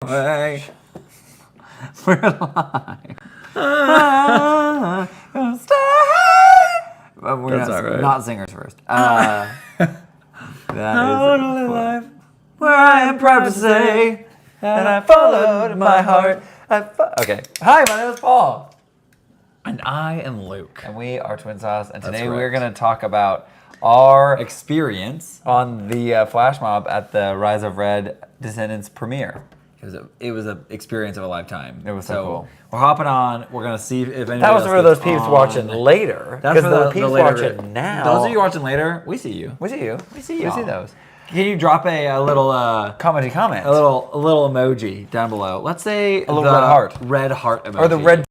Hey. We're live. But we're not singers first. That is life where I am proud to say that I followed my heart. Okay. Hi, my name is Paul. And I am Luke. And we are Twin Sauce. And today we're going to talk about our experience on the flash mob at the Rise of Red Descendants premiere. It was an experience of a lifetime. It was so cool. We're hopping on. We're gonna see if anybody That was else for those gets peeps on. watching later. That's for the the peeps later. watching now. Those of you watching later, we see you. We see you. We see you. We see those. Can you drop a little Comment. a little emoji down below? Let's say a little red heart. Red heart emoji. Or the red.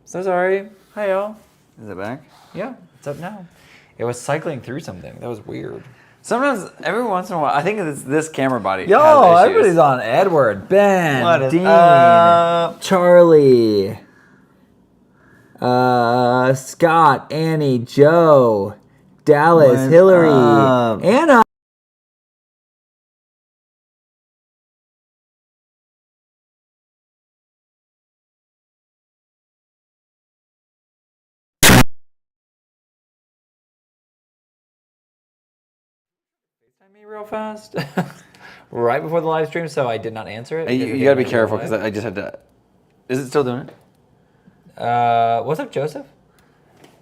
So sorry. Hi y'all. Is it back? Yeah, it's up now. It was cycling through something. That was weird. Sometimes, every once in a while, I think it's this camera body. Yo, has issues. everybody's on. Edward, Ben, What is Dean, up? Charlie, Scott, Annie, Joe, Dallas, What's Hillary, up? Anna. Me real fast right before the live stream, so I did not answer it. You gotta be careful because I just had to. Is it still doing it? What's up, Joseph?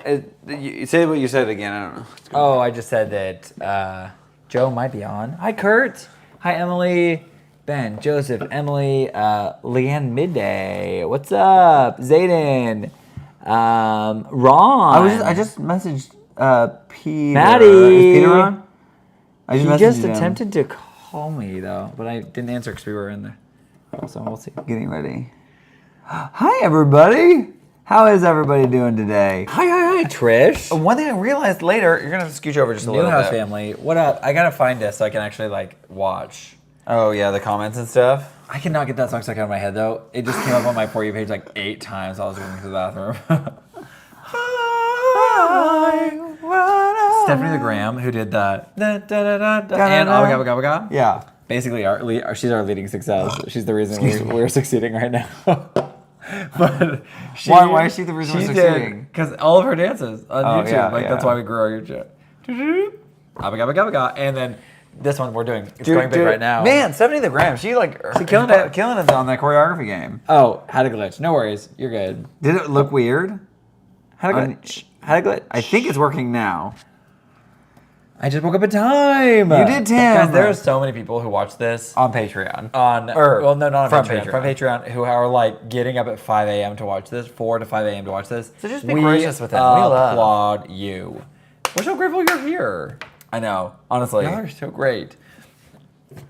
Say what you said again. I don't know. Oh, I just said that Joe might be on. Hi, Kurt. Hi, Emily. Ben, Joseph, Emily, Leanne Midday. What's up? Zayden. Ron. I just messaged Peter. Maddie. Is Peter on? He just attempted to call me, though, but I didn't answer because we were in there. So we'll see. Getting ready. Hi, everybody. How is everybody doing today? Hi, Trish. One thing I realized later, you're gonna have to scooch over just a little Newhouse bit. family. What up? I gotta find this so I can actually like watch. Oh yeah, the comments and stuff. I cannot get that song stuck out of my head though. It just came up on my For You page like 8 times while I was going to the bathroom. Stephanie the Graham, who did that, and Abba Gabba Gabba. Yeah. Basically, she's our leading success. She's the reason we're succeeding right now. But Why is she the reason we're succeeding? Because all of her dances on YouTube. Yeah, That's why we grew our YouTube. Abba Gabba Gabba Gabba. And then this one we're doing. It's going big right now. Man, Stephanie the Graham, she's killing it. Killing it on that choreography game. Oh, had a glitch. No worries. You're good. Did it look weird? Had a glitch. Had a glitch. I think it's working now. I just woke up in time. You did, Tim. Guys, there are so many people who watch this On Patreon. Well, no, not on from Patreon. From Patreon, who are like getting up at 5 a.m. to watch this, 4 to 5 a.m. to watch this. So just be gracious with them. We applaud you. We're so grateful you're here. I know, honestly. Y'all are so great.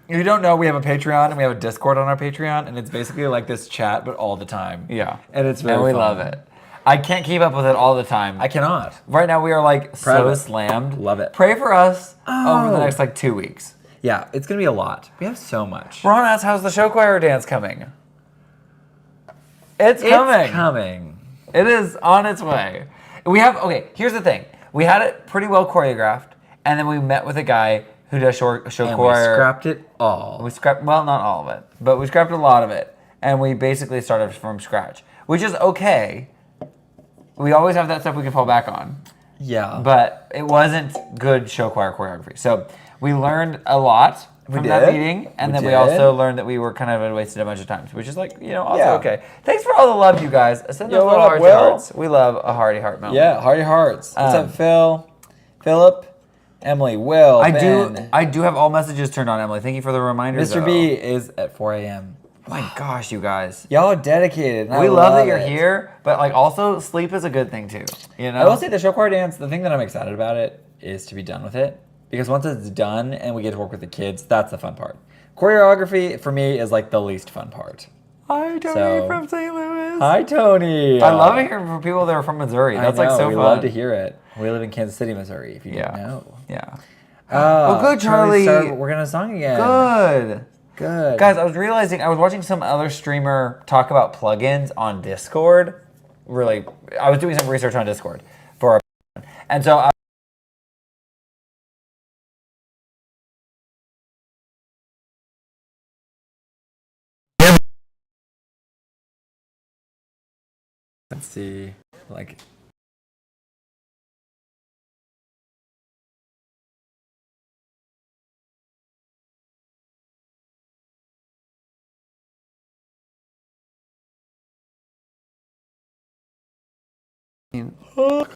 If you don't know, we have a Patreon and we have a Discord on our Patreon, and it's basically like this chat, but all the time. Yeah. And it's very And we fun. love it. I can't keep up with it all the time. I cannot. Right now we are like Proud so of it. slammed. Love it. Pray for us over the Oh. next like 2 weeks. Yeah, it's going to be a lot. We have so much. Ron asks, how's the show choir dance coming? It's coming. It's coming. It is on its way. Okay, here's the thing. We had it pretty well choreographed, and then we met with a guy who does show And choir. we scrapped it all. We scrapped, well, not all of it, but we scrapped a lot of it, and we basically started from scratch, which is okay. We always have that stuff we can fall back on, Yeah. but it wasn't good show choir choreography. So we learned a lot from that did. meeting, and We then we did. also learned that we were kind of wasted a bunch of times, which is like, also Yeah. okay. Thanks for all the love, you guys. Send Yo, those what little up, hearty Will? hearts. We love a hearty heart moment. Yeah, hearty hearts. What's Um, up, Phil? Philip? Emily? Will? I Ben? do have all messages turned on, Emily. Thank you for the reminder. Mr. B is at 4 a.m. Oh my gosh, you guys. Y'all are dedicated. And We I love that you're it. here, but like also sleep is a good thing too. You know? I will say the show choir dance, the thing that I'm excited about it is to be done with it. Because once it's done and we get to work with the kids, that's the fun part. Choreography, for me, is like the least fun part. Hi, Tony So- from St. Louis. Hi, Tony. I love hearing from people that are from Missouri. That's like so we fun. love to hear it. We live in Kansas City, Missouri, if you Yeah. didn't know. Yeah. Oh, good, Charlie. We're going to song again. Good. Good. Guys, I was realizing I was watching some other streamer talk about plugins on Discord. Really, I was doing some research on Discord for our, and so Let's see. Like.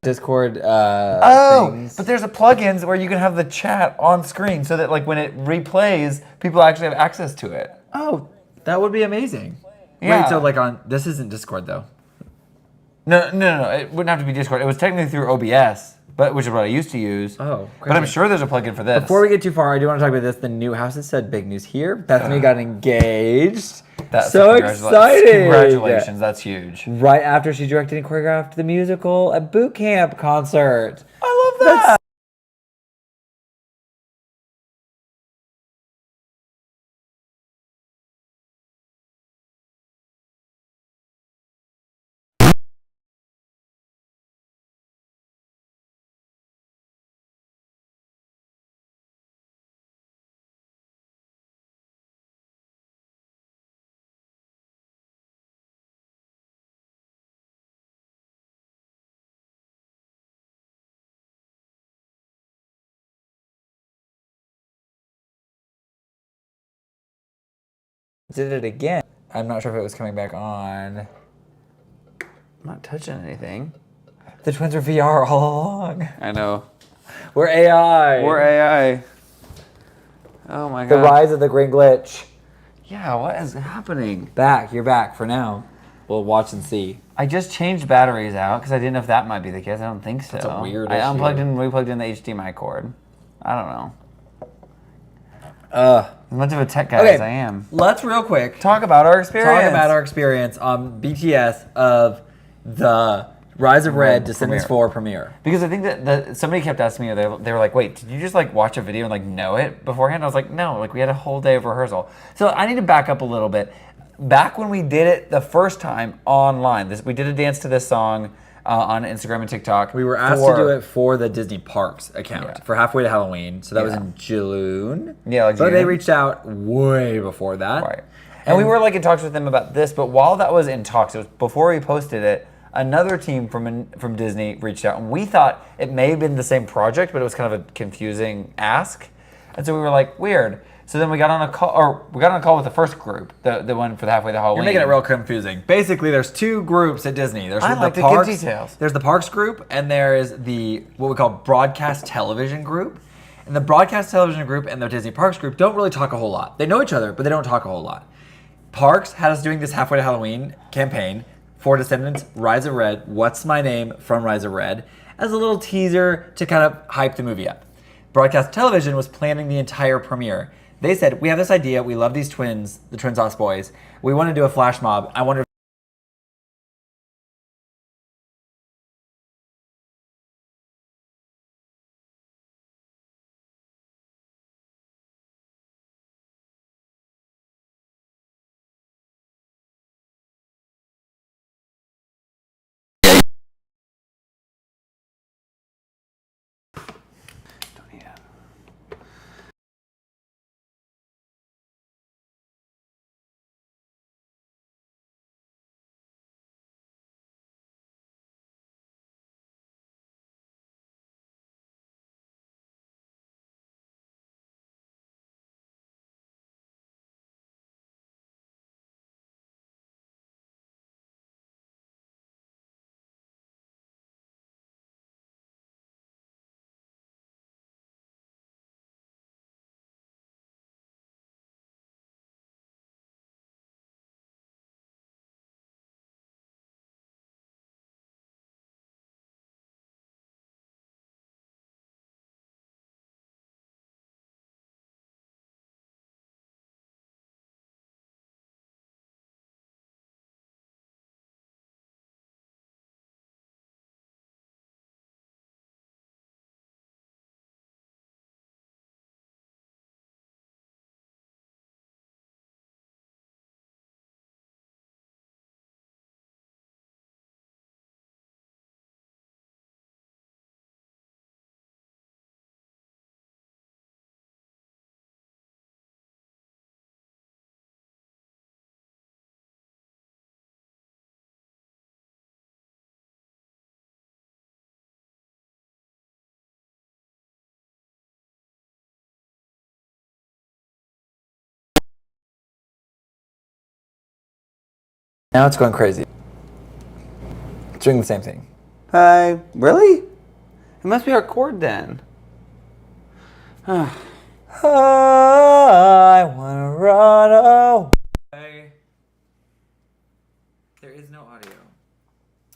Discord things. but there's a plugins where you can have the chat on screen so that like when it replays, people actually have access to it. Oh, that would be amazing. Yeah. Wait, so like on this isn't Discord though. No. It wouldn't have to be Discord. It was technically through OBS, but which is what I used to use. Oh, but I'm crazy. sure there's a plugin for this. Before we get too far, I do want to talk about this. The new house has said big news here. Bethany got engaged. So excited! Congratulations, that's huge. Right after she directed and choreographed the musical at boot camp concert. I love that. Did it again. I'm not sure if it was coming back on. I'm not touching anything. The twins are VR all along. I know. We're AI. We're AI. Oh my god. The rise of the green glitch. Yeah, what is happening? Back. You're back for now. We'll watch and see. I just changed batteries out because I didn't know if that might be the case. I don't think so. That's a weird I issue. unplugged and replugged in the HDMI cord. I don't know. As much of a tech guy as I am. Let's real quick Talk about our experience. talk about our experience on BTS of the Rise of Red Descendants 4 premiere. Because I think that somebody kept asking me, they were like, wait, did you just like watch a video and like know it beforehand? I was like, no, like we had a whole day of rehearsal. So I need to back up a little bit. Back when we did it the first time online, we did a dance to this song on Instagram and TikTok. We were asked to do it for the Disney Parks account for Halfway to Halloween. So that was in June. Yeah, like But June. they reached out way before that. Right. And we were like in talks with them about this, but while that was in talks, it was before we posted it, another team from Disney reached out, and we thought it may have been the same project, but it was kind of a confusing ask. And so we were like, weird. So then we got on a call with the first group, the one for the Halfway to Halloween. You're making it real confusing. Basically, there's two groups at Disney. There's I the like to parks, give details. There's the parks group, and there is the what we call broadcast television group. And the broadcast television group and the Disney Parks group don't really talk a whole lot. They know each other, but they don't talk a whole lot. Parks had us doing this Halfway to Halloween campaign for Descendants, Rise of Red, What's My Name from Rise of Red, as a little teaser to kind of hype the movie up. Broadcast Television was planning the entire premiere. They said, we have this idea, we love these twins, the Twin Sauce Boys, we want to do a flash mob. I wonder if Now it's going crazy. It's doing the same thing. Really? It must be our chord then. I wanna run away. There is no audio.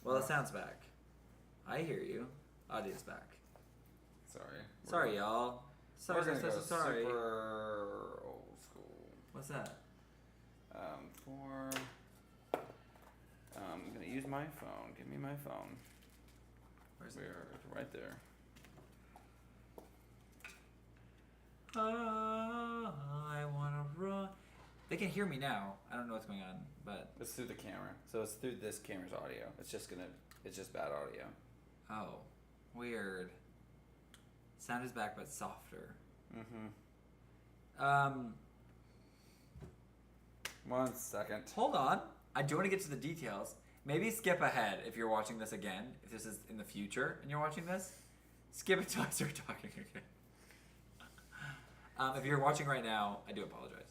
Well, the sound's back. I hear you. Audio's back. Sorry, y'all. Sorry. Super old school. What's that? I'm gonna use my phone. Give me my phone. Where's it? Right there. I wanna run. They can hear me now. I don't know what's going on, but It's through the camera. So it's through this camera's audio. It's just bad audio. oh, weird. Sound is back, but softer. Mm-hmm. 1 second. Hold on. I do want to get to the details. Maybe skip ahead if you're watching this again. If this is in the future and you're watching this, skip it till I start talking again. If you're watching right now, I do apologize.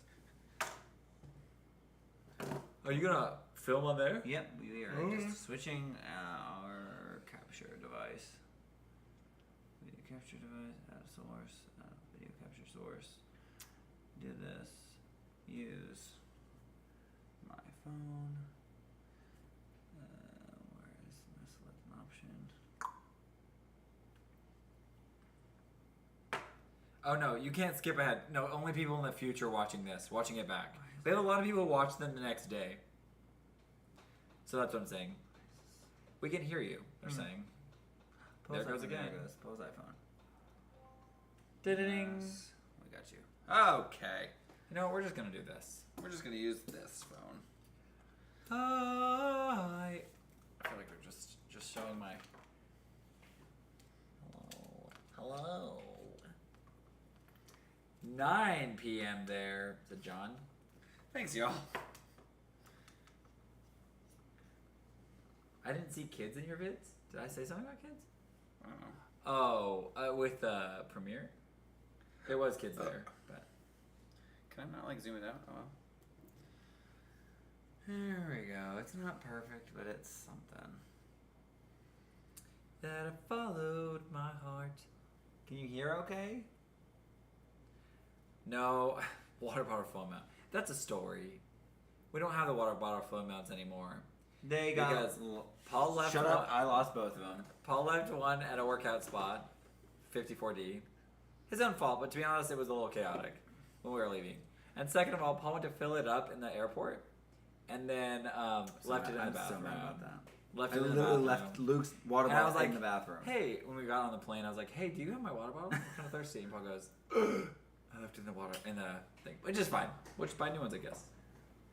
Are you gonna film on there? Yep, we are just switching our capture device. Video capture device, add source, video capture source. Do this. Use my phone. Where is this? Select an option. Oh no, you can't skip ahead. No, only people in the future watching this, watching it back. We have a lot of people who watch them the next day. So that's what I'm saying. We can hear you, they're saying. There goes again. There goes. Pose iPhone. Ding. Yes, we got you. Okay. You know what, we're just gonna do this. We're just gonna use this phone. I feel like we're just showing my hello. 9 p.m. there. Is it John? Thanks, y'all. I didn't see kids in your vids. Did I say something about kids? I don't know. Oh, with Premiere? There was kids there, but Can I not zoom it out? Oh well. there we go. It's not perfect, but it's something. That I followed my heart. Can you hear okay? No, water bottle flow mount. That's a story. We don't have the water bottle flow mounts anymore. They got. Because Paul left Shut one. up! I lost both of them. Paul left one at a workout spot, 54D. His own fault, but to be honest, it was a little chaotic when we were leaving. And second of all, Paul went to fill it up in the airport, and then left it in the bathroom. So mad about that. Left I it in the literally bathroom. left Luke's water And I was bottle like, in the bathroom. Hey, when we got on the plane, I was like, hey, do you have my water bottle? I'm kind of thirsty. And Paul goes, I left it in the water, in the thing. Which is fine. Which buy new ones, I guess.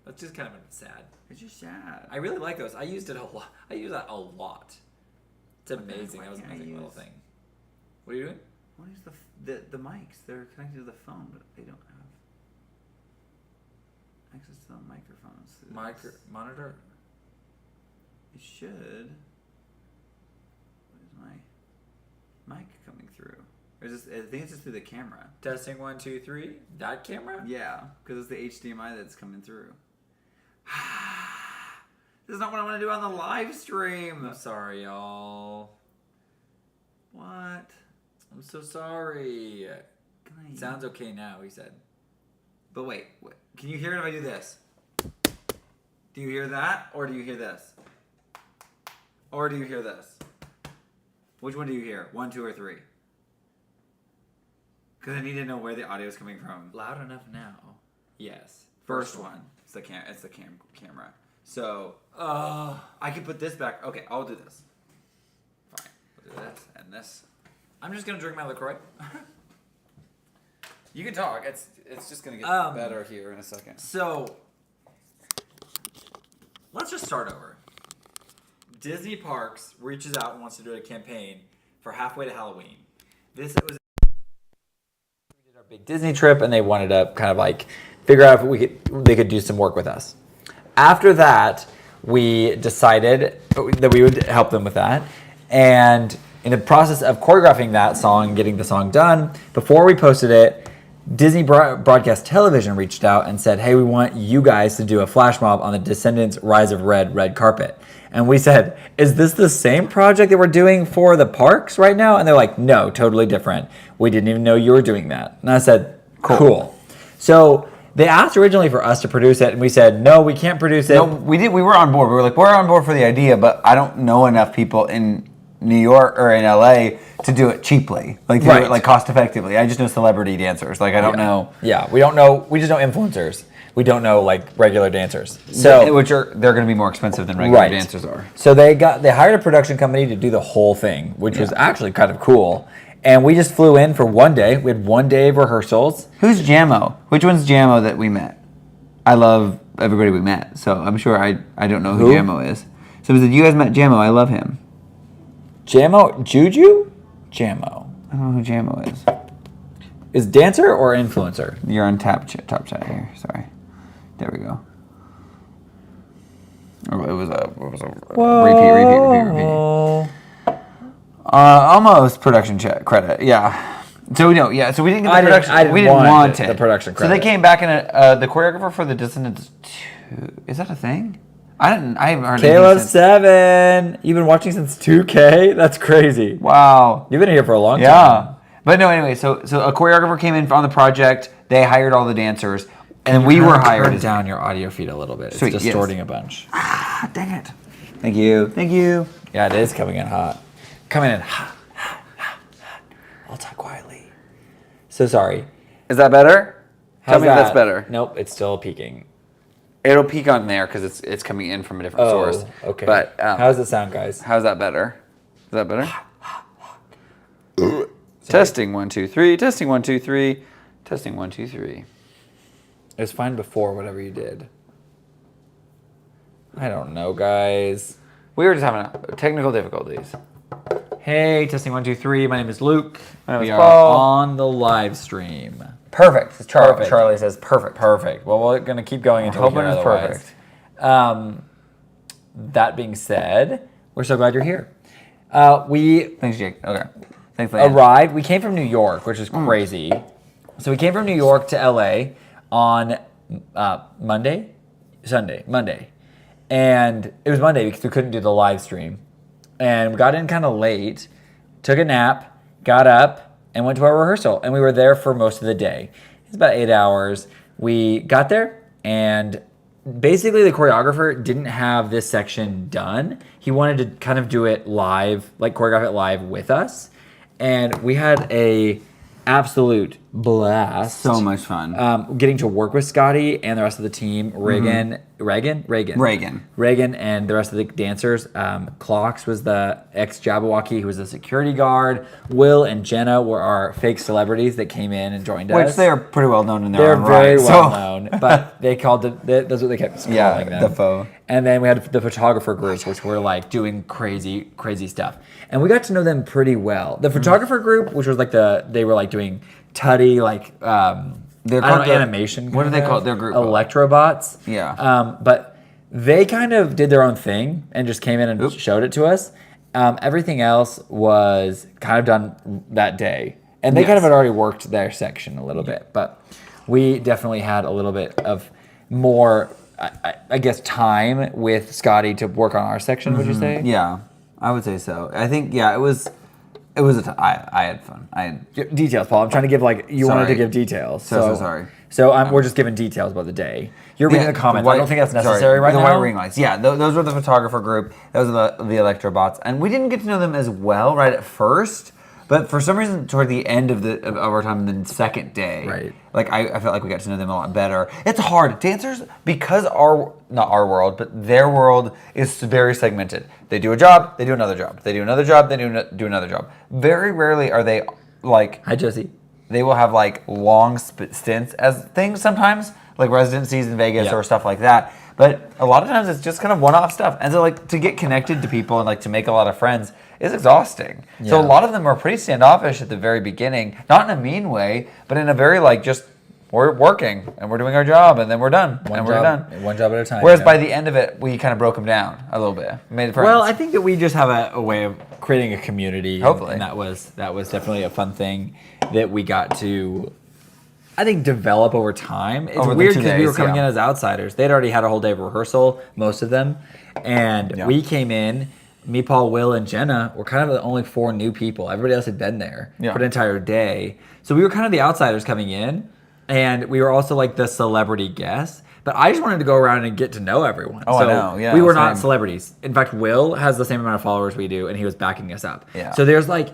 That's just kind of sad. It's just sad. I really like those. I used it a lot. I use that a lot. It's amazing. Why That was an can't I amazing little use- thing. What are you doing? What is the mics? They're connected to the phone, but they don't have access to the microphones. Monitor? It should. What is my mic coming through? Or is this, I think it's just through the camera. Testing 1, 2, 3. That camera? Yeah, because it's the HDMI that's coming through. This is not what I want to do on the live stream. I'm sorry, y'all. What? I'm so sorry. Can I? Sounds okay now, he said. But wait, can you hear it if I do this? Do you hear that, or do you hear this? Or do you hear this? Which one do you hear? 1, 2, or 3? Because I need to know where the audio is coming from. Loud enough now. Yes. First one. It's the camera. So Uh, I can put this back. Okay, I'll do this. Fine. We'll do this and this. I'm just going to drink my LaCroix. You can talk. It's just gonna get better here in a second. So, let's just start over. Disney Parks reaches out and wants to do a campaign for halfway to Halloween. We did our big Disney trip, and they wanted to kind of like figure out if they could do some work with us. After that, we decided that we would help them with that, and in the process of choreographing that song, getting the song done, before we posted it, Disney Broadcast Television reached out and said, hey, we want you guys to do a flash mob on the Descendants Rise of red carpet. And we said, is this the same project that we're doing for the parks right now? And they're like, no, totally different. We didn't even know you were doing that. And I said, cool. So they asked originally for us to produce it, and we said, no, we can't produce it. No, we did. We were on board. We were like, we're on board for the idea, but I don't know enough people in New York or in LA to do it cheaply, like to do it like cost effectively. I just know celebrity dancers. Like I don't know. Yeah, we don't know. We just know influencers. We don't know like regular dancers. So they're going to be more expensive than regular dancers are. So they hired a production company to do the whole thing, which was actually kind of cool. And we just flew in for one day. We had 1 day of rehearsals. Who's Jamo? Which one's Jamo that we met? I love everybody we met, so I'm sure I don't know who Jamo is. So was it you guys met Jamo? I love him. Jamo? Juju? Jamo. I don't know who Jamo is. Is dancer or influencer? You're on top chat here. Sorry. There we go. Oh, it was a repeat. Almost production credit. Yeah. So we know. Yeah. So we didn't get the production. We didn't want it. The production credit. So they came back and the choreographer for the Descendants 2. Is that a thing? I haven't heard Caleb 7. You've been watching since 2K? That's crazy. Wow. You've been here for a long time. Yeah. But no, anyway, so a choreographer came in on the project. They hired all the dancers. And we were hired. Turn down your audio feed a little bit. It's distorting a bunch. Ah, dang it. Thank you. Yeah, it is coming in hot. Coming in hot. I'll talk quietly. So sorry. Is that better? Tell me if that's better. Nope, it's still peaking. It'll peak on there because it's coming in from a different source. Okay. But how does it sound, guys? How's that better? Is that better? Testing 1 2 3. Testing 1 2 3. Testing 1 2 3. It was fine before whatever you did. I don't know, guys. We were just having technical difficulties. Hey, testing 1 2 3. My name is Luke. My name is are Paul. on the live stream. Perfect. Perfect. Charlie says perfect. Perfect. Well, we're gonna keep going until we hear it's otherwise. perfect. That being said, we're so glad you're here. We Thanks, Jake. Okay. Thanks, arrived. We came from New York, which is crazy. So we came from New York to LA on Monday, and it was Monday because we couldn't do the live stream, and we got in kind of late, took a nap, got up, and went to our rehearsal, and we were there for most of the day. It's about 8 hours. We got there, and basically the choreographer didn't have this section done. He wanted to kind of do it live, like choreograph it live with us, and we had a absolute blast. So much fun. Getting to work with Scotty and the rest of the team. Reagan, and the rest of the dancers. Clocks was the ex-Jabberwocky who was the security guard. Will and Jenna were our fake celebrities that came in and joined us. Which they are pretty well known in their own They're very right, well known, but they called that's what they kept calling them. the foe. And then we had the photographer group, which were like doing crazy stuff. And we got to know them pretty well. The photographer group, which was like they were like doing tutty, like they're called animation. What do they call it? Their group? Electrobots. Yeah. But they kind of did their own thing and just came in and showed it to us. Everything else was kind of done that day. And they kind of had already worked their section a little bit. But we definitely had a little bit of more, I guess, time with Scotty to work on our section, would you say? Yeah, I would say so. I think, it was I had fun. Details, Paul. I'm trying to give you wanted to give details. So sorry. So we're just giving details about the day. You're reading the comments. I don't think that's necessary right now. The white ring lights. Yeah, those were the photographer group. Those are the Electrobots. And we didn't get to know them as well right at first. But for some reason, toward the end of our time, the second day, I felt like we got to know them a lot better. It's hard. Dancers, because not our world, but their world is very segmented. They do a job, they do another job. They do another job, they do another job. Very rarely are they like... Hi, Josie. They will have long stints as things sometimes, like residencies in Vegas or stuff like that. But a lot of times it's just kind of one-off stuff. And so to get connected to people and to make a lot of friends is exhausting. Yeah. So a lot of them are pretty standoffish at the very beginning, not in a mean way, but in a very just we're working and we're doing our job and then we're done we're done. One job at a time. Whereas by the end of it, we kind of broke them down a little bit, made friends. Well, I think that we just have a way of creating a community. Hopefully, and that was definitely a fun thing that we got to. I think, develop over time. It's Over the weird 2 because we were days, coming yeah. in as outsiders. They'd already had a whole day of rehearsal, most of them. And Yeah. we came in, me, Paul, Will, and Jenna were kind of the only 4 new people. Everybody else had been there Yeah. for an entire day. So we were kind of the outsiders coming in. And we were also like the celebrity guests. But I just wanted to go around and get to know everyone. Oh, so I know. Yeah, we were not same. celebrities. In fact, Will has the same amount of followers we do, and he was backing us up. Yeah. So there's like,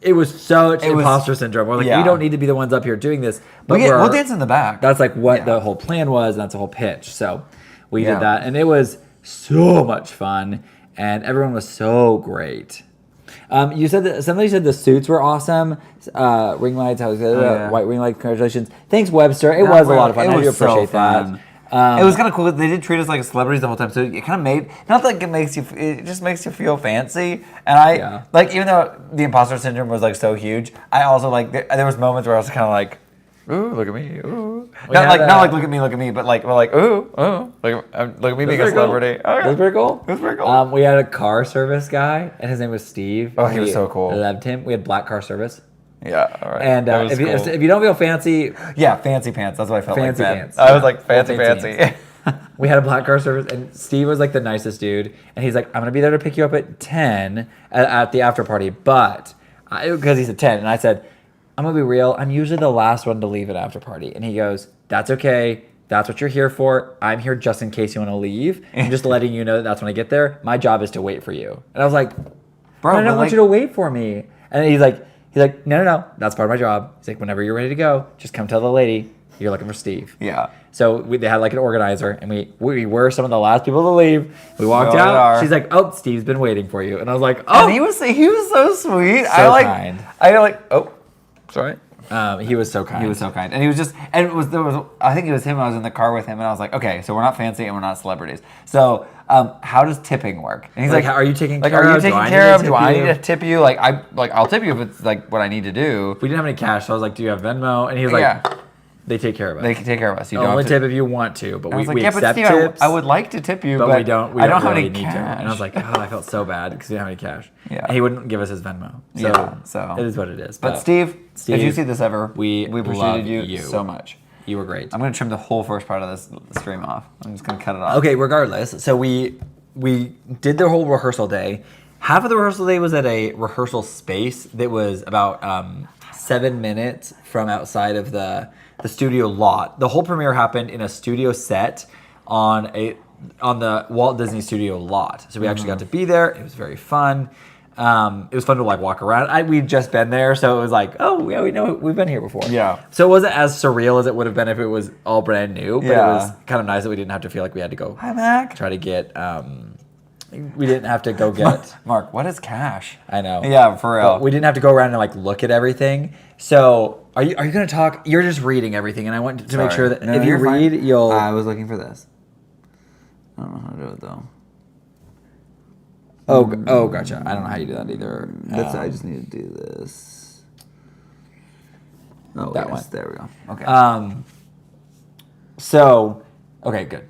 it was such imposter syndrome. We're like, yeah. we don't need to be the ones up here doing this. But We'll dance in the back. That's like what Yeah. the whole plan was. And that's the whole pitch. So we Yeah. did that, and it was so much fun, and everyone was so great. You said that somebody said the suits were awesome. Ring lights, yeah. white ring lights. Congratulations. Thanks, Webster. It was a lot of fun. I do appreciate that. It was kind of cool. They did treat us like celebrities the whole time, so it kind of made not like it just makes you feel fancy. And I like, even though the imposter syndrome was like so huge, I also like there was moments where I was kind of like, ooh, look at me, ooh. Not like look at me, but like we're like, ooh, look at me being a celebrity. Cool. It was pretty cool. It was pretty cool. We had a car service guy, and his name was Steve. Oh, he was so cool. Loved him. We had black car service. Yeah, all right. And That was cool. if you don't feel fancy, Yeah, fancy pants. That's what I felt Fancy like then. pants. I was like, Yeah, fancy. fancy we had a black car service, and Steve was like the nicest dude. And he's like, I'm gonna be there to pick you up at 10 at the after party, but because he said 10, and I said, I'm gonna be real. I'm usually the last one to leave at after party. And he goes, that's okay. That's what you're here for. I'm here just in case you want to leave. I'm just letting you know that's when I get there. My job is to wait for you. And I was like, bro, I don't want you to wait for me. And he's like, no. That's part of my job. He's like, whenever you're ready to go, just come tell the lady you're looking for Steve. Yeah. So they had like an organizer, and we were some of the last people to leave. We walked We out. are. She's like, "Oh, Steve's been waiting for you," and I was like, "Oh." And he was so sweet. Kind. Sorry. He was so kind. He was so kind, and he was just, and I think it was him. I was in the car with him, and I was like, okay, so we're not fancy and we're not celebrities. So how does tipping work? And he's like, are you taking like, care are you of? taking care of? Do I need to tip you? Like I'll tip you if it's like what I need to do. We didn't have any cash, so I was like, "Do you have Venmo?" And he was like, Yeah. "They take care of us. They can take care of us. You don't Only have to tip if you want to, but I was like, we yeah, but accept Steve, tips. I would like to tip you, but we don't. I don't have really any need cash. to. And I was like, "Oh, I felt so bad because we didn't have any cash." Yeah. And he wouldn't give us his Venmo. So, so it is what it is. But Steve, if you see this ever, we appreciated love you you so much. You were great. I'm gonna trim the whole first part of this stream off. I'm just gonna cut it off. Okay, regardless. So we did the whole rehearsal day. Half of the rehearsal day was at a rehearsal space that was about 7 minutes from outside of the studio lot. The whole premiere happened in a studio set on the Walt Disney Studio lot. So we actually got to be there. It was very fun. It was fun to like walk around. We'd just been there, so it was like, oh yeah, we know we've been here before. Yeah. So it wasn't as surreal as it would have been if it was all brand new. But Yeah. it was kind of nice that we didn't have to feel like we had to go. Hi, Mac. Try to get. We didn't have to go get. Mark, what is cash? I know. Yeah, for real. But we didn't have to go around and like look at everything. So are you going to talk? You're just reading everything, and I want to make sure that if you you're fine. read, you'll. I was looking for this. I don't know how to do it though. Oh, gotcha. I don't know how you do that either. I just need to do this. Oh, That yes, one. there we go. Okay. So, okay, good.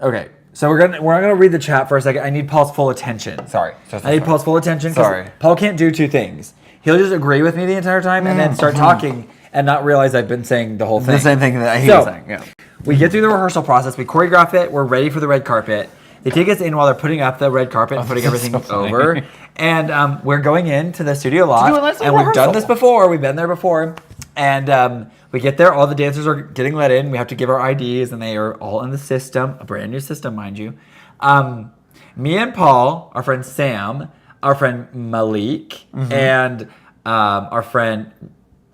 Okay, so we're not gonna read the chat for a second. I need Paul's full attention. Sorry. I need Paul's full attention. 'Cause Sorry. Paul can't do two things. He'll just agree with me the entire time and then start talking and not realize I've been saying the whole thing. The same thing that he was saying. Yeah. We get through the rehearsal process. We choreograph it. We're ready for the red carpet. They take us in while they're putting up the red carpet and putting this is everything so funny. over. And we're going into the studio lot. do a nice And little we've done rehearsal. this before. We've been there before. And we get there. All the dancers are getting let in. We have to give our IDs, and they are all in the system. A brand new system, mind you. Me and Paul, our friend Sam, our friend Malik, and our friend,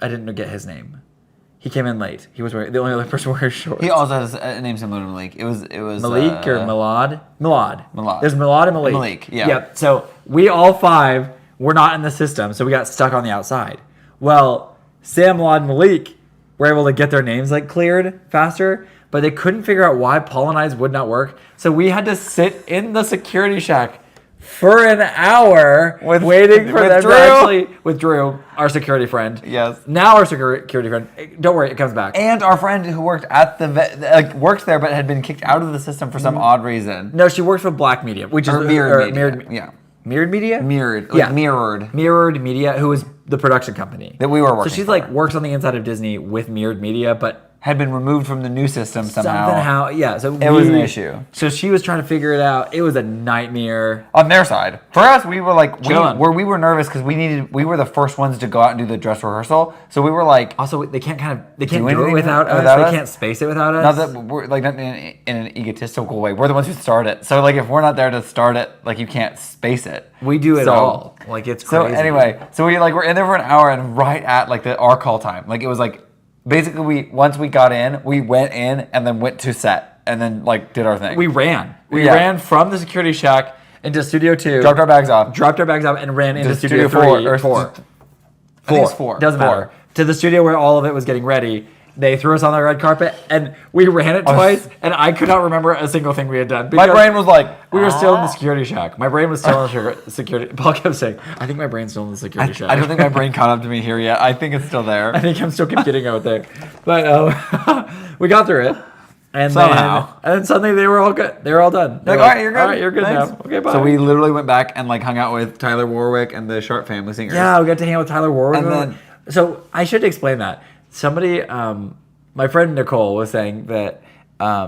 I didn't get his name. He came in late. He was wearing, the only other person wearing shorts. He also has a name similar to Malik. It was Malik or Milad? Milad. Milad. There's Milad and Malik. Malik, yeah. Yep. So we all five were not in the system, so we got stuck on the outside. Well, Sam, Milad, and Malik were able to get their names like cleared faster, but they couldn't figure out why Paul and I's would not work. So we had to sit in the security shack for an hour waiting for them Drew. to actually with Drew, our security friend. Yes. Now our security friend. Don't worry, it comes back. And our friend who worked at worked there but had been kicked out of the system for some odd reason. No, she works for Black Medium, which is Or Mirrored Media. Yeah. Mirrored Media? Mirrored Media, who was the production company. That we were working So she's for. like works on the inside of Disney with Mirrored Media, but Had been removed from the new system somehow. Yeah. So It was an issue. So she was trying to figure it out. It was a nightmare. On their side. For us, we were like, Chilling. we were nervous because we were the first ones to go out and do the dress rehearsal. So we were like, Also, they can't do it anything without us. without us? They can't space it without us. not that we're like not in an egotistical way. We're the ones who start it. So like if we're not there to start it, like you can't space it. We do it So- all. Like it's So crazy. anyway, so we're in there for an hour and right at like our call time. Like it was like basically once we got in, we went in and then went to set and then like did our thing. we ran. We Yeah. ran from the security shack into Studio 2. dropped our bags off. dropped our bags off and ran into To Studio Studio 3 4, or 4. I think it's 4. Doesn't Four. matter. To the studio where all of it was getting ready. They threw us on the red carpet and we ran it twice and I could not remember a single thing we had done. My brain was like, We were still in the security shack. My brain was still in the security. Paul kept saying, I think my brain's still in the security shack. I don't think my brain caught up to me here yet. I think it's still there. I think I'm still getting out there. But we got through it. And Somehow. then suddenly they were all good. They were all done. They Like, were all right, you're good. All right, you're good Thanks. now. Okay, bye. So we literally went back and like hung out with Tyler Warwick and the Sharp Family Singers. Yeah, we got to hang out with Tyler Warwick. And then- So I should explain that. Somebody, my friend Nicole was saying that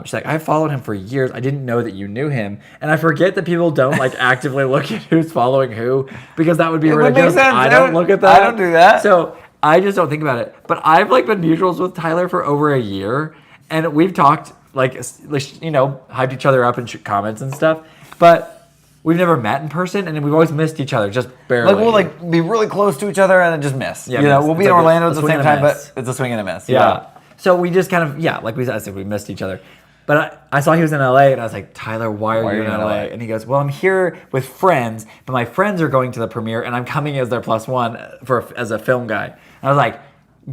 she's like, I followed him for years. I didn't know that you knew him. And I forget that people don't like actively look at who's following who because that would be It would make ridiculous. sense. I don't look at that. I don't do that. So I just don't think about it. But I've like been mutuals with Tyler for over a year. And we've talked hyped each other up in comments and stuff. But we've never met in person, and we've always missed each other, just barely. Like we'll like be really close to each other and then just miss. Yeah, you know, miss. we'll be It's in like Orlando a at the swing same and a time, miss. but it's a swing and a miss. Yeah. So we just kind of, like I said, we missed each other. But I saw he was in LA, and I was like, Tyler, why are you in LA? And he goes, well, I'm here with friends, but my friends are going to the premiere, and I'm coming as their +1 as a film guy. And I was like,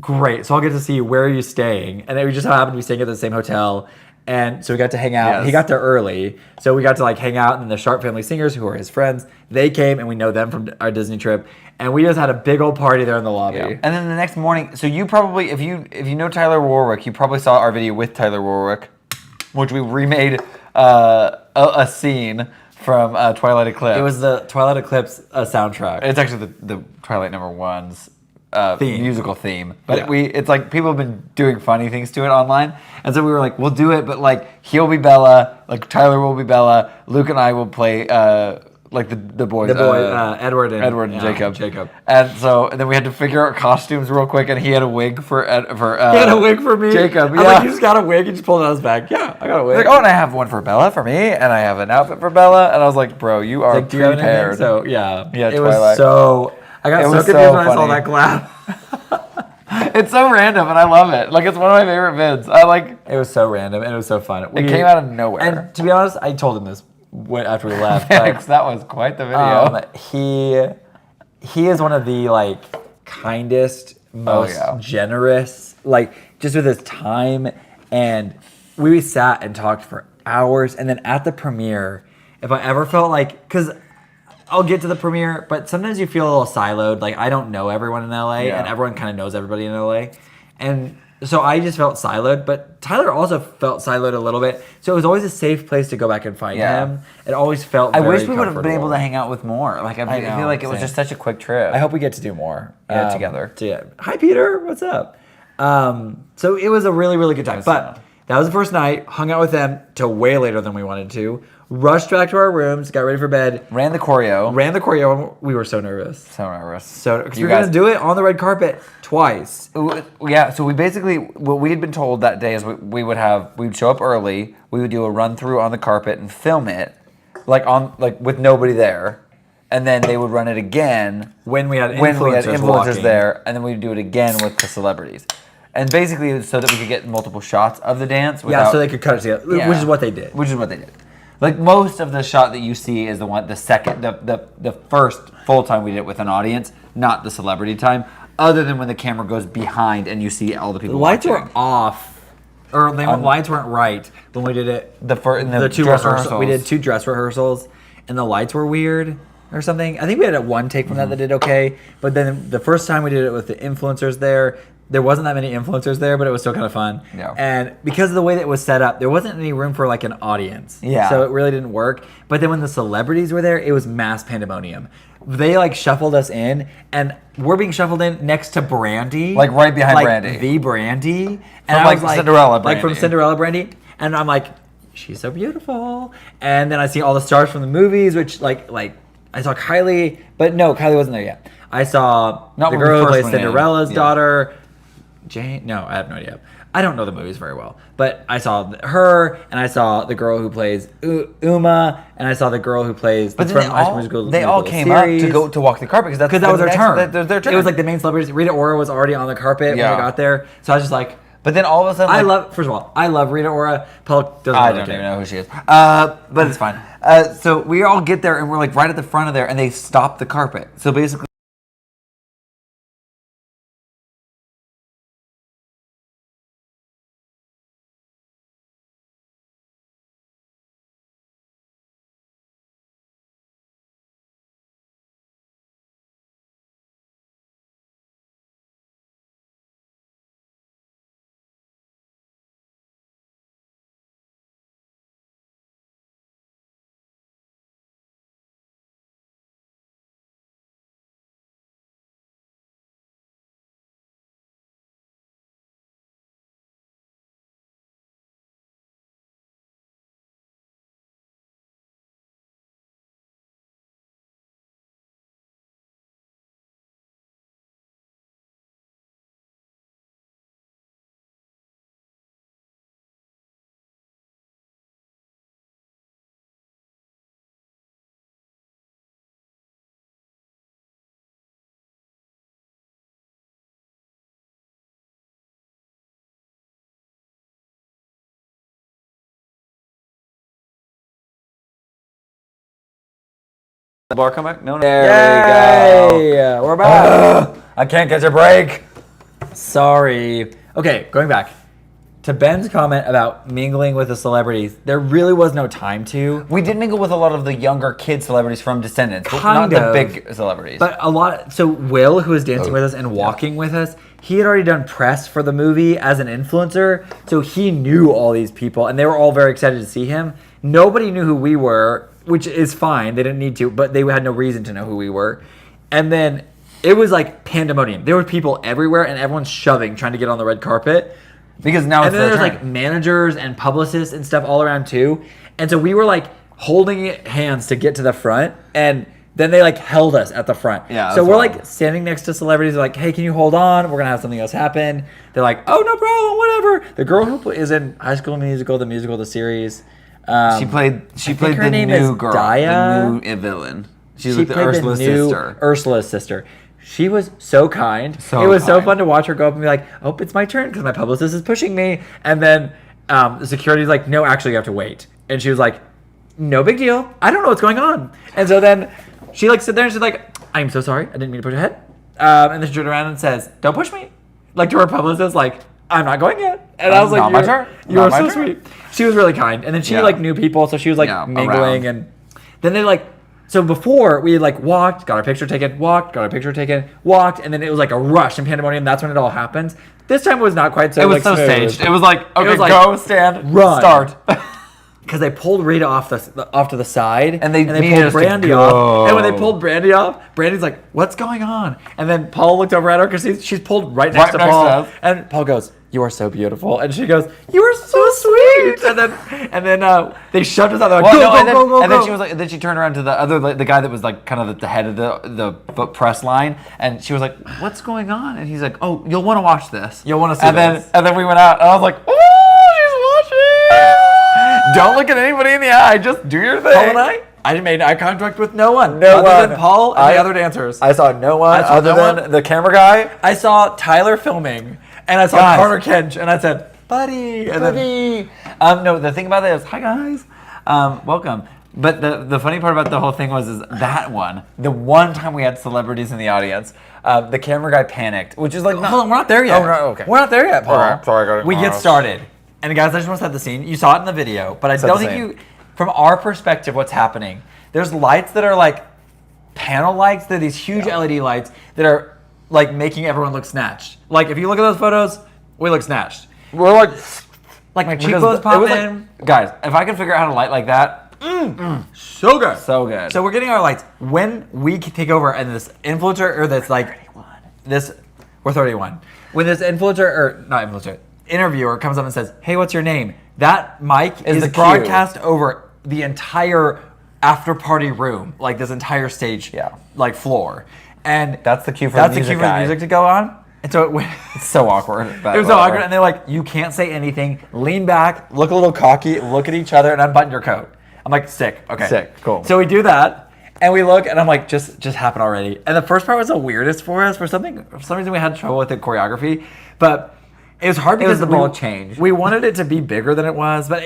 great. So I'll get to see you. Where are you staying? And then we just happened to be staying at the same hotel. And so we got to hang out. Yes. He got there early. So we got to like hang out. And the Sharp Family Singers, who are his friends, they came and we know them from our Disney trip. And we just had a big old party there in the lobby. Yeah. And then the next morning, so you probably, if you know Tyler Warwick, you probably saw our video with Tyler Warwick, which we remade a scene from Twilight Eclipse. It was the Twilight Eclipse soundtrack. It's actually the Twilight #1's musical theme, but Yeah. it's like people have been doing funny things to it online, and so we were like, we'll do it, but like he'll be Bella, like Tyler will be Bella, Luke and I will play like the boys, Edward and Jacob, and then we had to figure out costumes real quick, and he had a wig for He had a wig for me. Jacob. I was like, you just got a wig? He just pulled it out of his bag. Yeah, I got a wig. He's like, oh, and I have one for Bella for me, and I have an outfit for Bella, and I was like, bro, you are Like, do you have anything? prepared. So yeah, Yeah, it Twilight. was so. I got It so was confused so when I saw funny. that collab. It's so random, and I love it. Like it's one of my favorite vids. I like. It was so random and it was so fun. It came out of nowhere. And to be honest, I told him this after we left. Thanks, that was quite the video. He is one of the like kindest, most yeah. generous, like just with his time. And we sat and talked for hours. And then at the premiere, if I ever felt like, because I'll get to the premiere, but sometimes you feel a little siloed. Like I don't know everyone in LA, Yeah. and everyone kind of knows everybody in LA, and so I just felt siloed. But Tyler also felt siloed a little bit, so it was always a safe place to go back and find Yeah. him. It always felt. I very wish we would have been able comfortable. to hang out with more. Like I know, feel like it was same. just such a quick trip. I hope we get to do more. Together. So yeah. Hi Peter, what's up? So it was a really, really good time. But that was the first night. Hung out with them till way later than we wanted to. Rushed back to our rooms. Got ready for bed. ran the choreo. Ran the choreo. We were so nervous. So nervous. So because You we were guys- gonna do it on the red carpet twice. Yeah, so we basically what we had been told that day is we'd show up early, we would do a run through on the carpet and film it, like with nobody there, and then they would run it again When we had influencers walking. there, and then we'd do it again with the celebrities, and basically it was so that we could get multiple shots of the dance. Yeah, so they could cut it together, Yeah. which is what they did. Which is what they did. Like most of the shot that you see is the first full time we did it with an audience, not the celebrity time. Other than when the camera goes behind and you see all the people. The lights watching. were off, or lights weren't right when we did it. The two Two dress rehearsals. rehearsals. We did 2 dress rehearsals, and the lights were weird. or something. I think we had a one take from that did okay. But then the first time we did it with the influencers there wasn't that many influencers there, but it was still kind of fun. Yeah. And because of the way that it was set up, there wasn't any room for like an audience. Yeah. So it really didn't work. But then when the celebrities were there, it was mass pandemonium. They like shuffled us in, and we're being shuffled in next to Brandy. Like right behind like Brandy. The Brandy. And From, I like, was Cinderella Like from Brandy. Cinderella Brandy. And I'm like, she's so beautiful. And then I see all the stars from the movies, which like I saw Kylie, but no, Kylie wasn't there yet. I saw Not the when we girl who first plays went in. Cinderella's Yeah. daughter. Jane? No, I have no idea. I don't know the movies very well, but I saw her, and I saw the girl who plays Uma, and I saw the girl who plays. But the then High School Musical they all musical came up series. to go to walk the carpet because Because that was their turn. Their turn. It was like the main celebrities. Rita Ora was already on the carpet when we Yeah. got there, so I was just like, But then all of a sudden, First of all, I love Rita Ora. Paul doesn't. I really don't care. even know who she is. But It's fine. So we all get there and we're like right at the front of there, and they stop the carpet. So basically. Bar come back? No, there we Yay! We're back. I can't catch a break. Sorry. Okay, going back to Ben's comment about mingling with the celebrities. There really was no time to. We did mingle with a lot of the younger kid celebrities from Descendants, but Kind not of. the big celebrities. But a lot. So Will, who was dancing with us and walking with us, he had already done press for the movie as an influencer, so he knew all these people, and they were all very excited to see him. Nobody knew who we were, which is fine. They didn't need to, but they had no reason to know who we were. And then it was like pandemonium. There were people everywhere, and everyone's shoving, trying to get on the red carpet. because now And it's then their there's turn. like managers and publicists and stuff all around too. And so we were like holding hands to get to the front, and then they like held us at the front. Yeah, So that's we're wild. like standing next to celebrities, like, hey, can you hold on? We're gonna have something else happen. They're like, oh, no problem, whatever. The girl who is in High School Musical, the series. She played think the her name new is girl, Daya. the new villain. She's She like the played Ursula's new sister. Ursula's sister. She was so kind. So it was so kind. fun to watch her go up and be like, "Oh, it's my turn because my publicist is pushing me." And then the security's like, "No, actually, you have to wait." And she was like, "No big deal. I don't know what's going on." And so then she like sit there and she's like, "I'm so sorry. I didn't mean to push ahead." And then she turned around and says, "Don't push me," like to her publicist, like, "I'm not going yet." And I was like, Not my "You're- turn. You Not were my so turn." sweet." She was really kind, and then she Yeah. like knew people, so she was like Yeah, mingling, around. and then they like. So before we had like walked, got our picture taken, walked, got our picture taken, walked, and then it was like a rush and pandemonium. That's when it all happens. This time it was not quite so. It was like, so smooth. staged. It was like, okay, was like, go, stand, run. start. Because they pulled Rita off to the side, And they needed pulled us to Brandy go. off. And when they pulled Brandy off, Brandy's like, "What's going on?" And then Paul looked over at her because she's pulled right next Right to next Paul. to us. And Paul goes, "You are so beautiful," and she goes, "You are so sweet." And then they shoved us out. They're like, Well, "Go, no, go, and then, go, go, and go." then she was like, then she turned around to the other, like, the guy that was like kind of at the head of the press line, and she was like, "What's going on?" And he's like, "Oh, you'll want to watch this. You'll wanna see and this." And then we went out, and I was like, "Oh, she's watching! Don't look at anybody in the eye. Just do your thing." Paul and I made eye contact with no one. No other one. than Paul and the other dancers. I saw no one I saw other no than one. the camera guy. I saw Tyler filming, and I saw Guys. Carter Kench, and I said, "Buddy," and then No, the thing about that is, hi guys, welcome. But the funny part about the whole thing was that the one time we had celebrities in the audience, the camera guy panicked, which is like, hold on, we're not there yet. Oh, no, okay. We're not there yet, Paul. Okay, sorry, I got it. We get started. And guys, I just want to set the scene. You saw it in the video, but I Set don't the think scene. you, from our perspective, what's happening, there's lights that are like panel lights. They're these huge LED lights that are like making everyone look snatched. Like if you look at those photos, we look snatched. We're like my cheekbones pop in. Guys, if I could figure out how to light like that, So good. so good. So we're getting our lights. When we take over and this influencer or this like we're 31. When this influencer or not influencer, interviewer comes up and says, "Hey, what's your name?" That mic is the cue. broadcast over the entire after party room, like this entire stage, like floor. And that's the cue for that's the the cue music for the guy. music to go on. And so it went. It's so awkward. It was so awkward, and they're like, "You can't say anything. Lean back, look a little cocky, look at each other, and unbutton your coat." I'm like, "Sick, okay, Sick, cool." So we do that, and we look, and I'm like, "Just happened already." And the first part was the weirdest for us. For some reason, we had trouble with the choreography, but it was hard because the ball change. We wanted it to be bigger than it was, but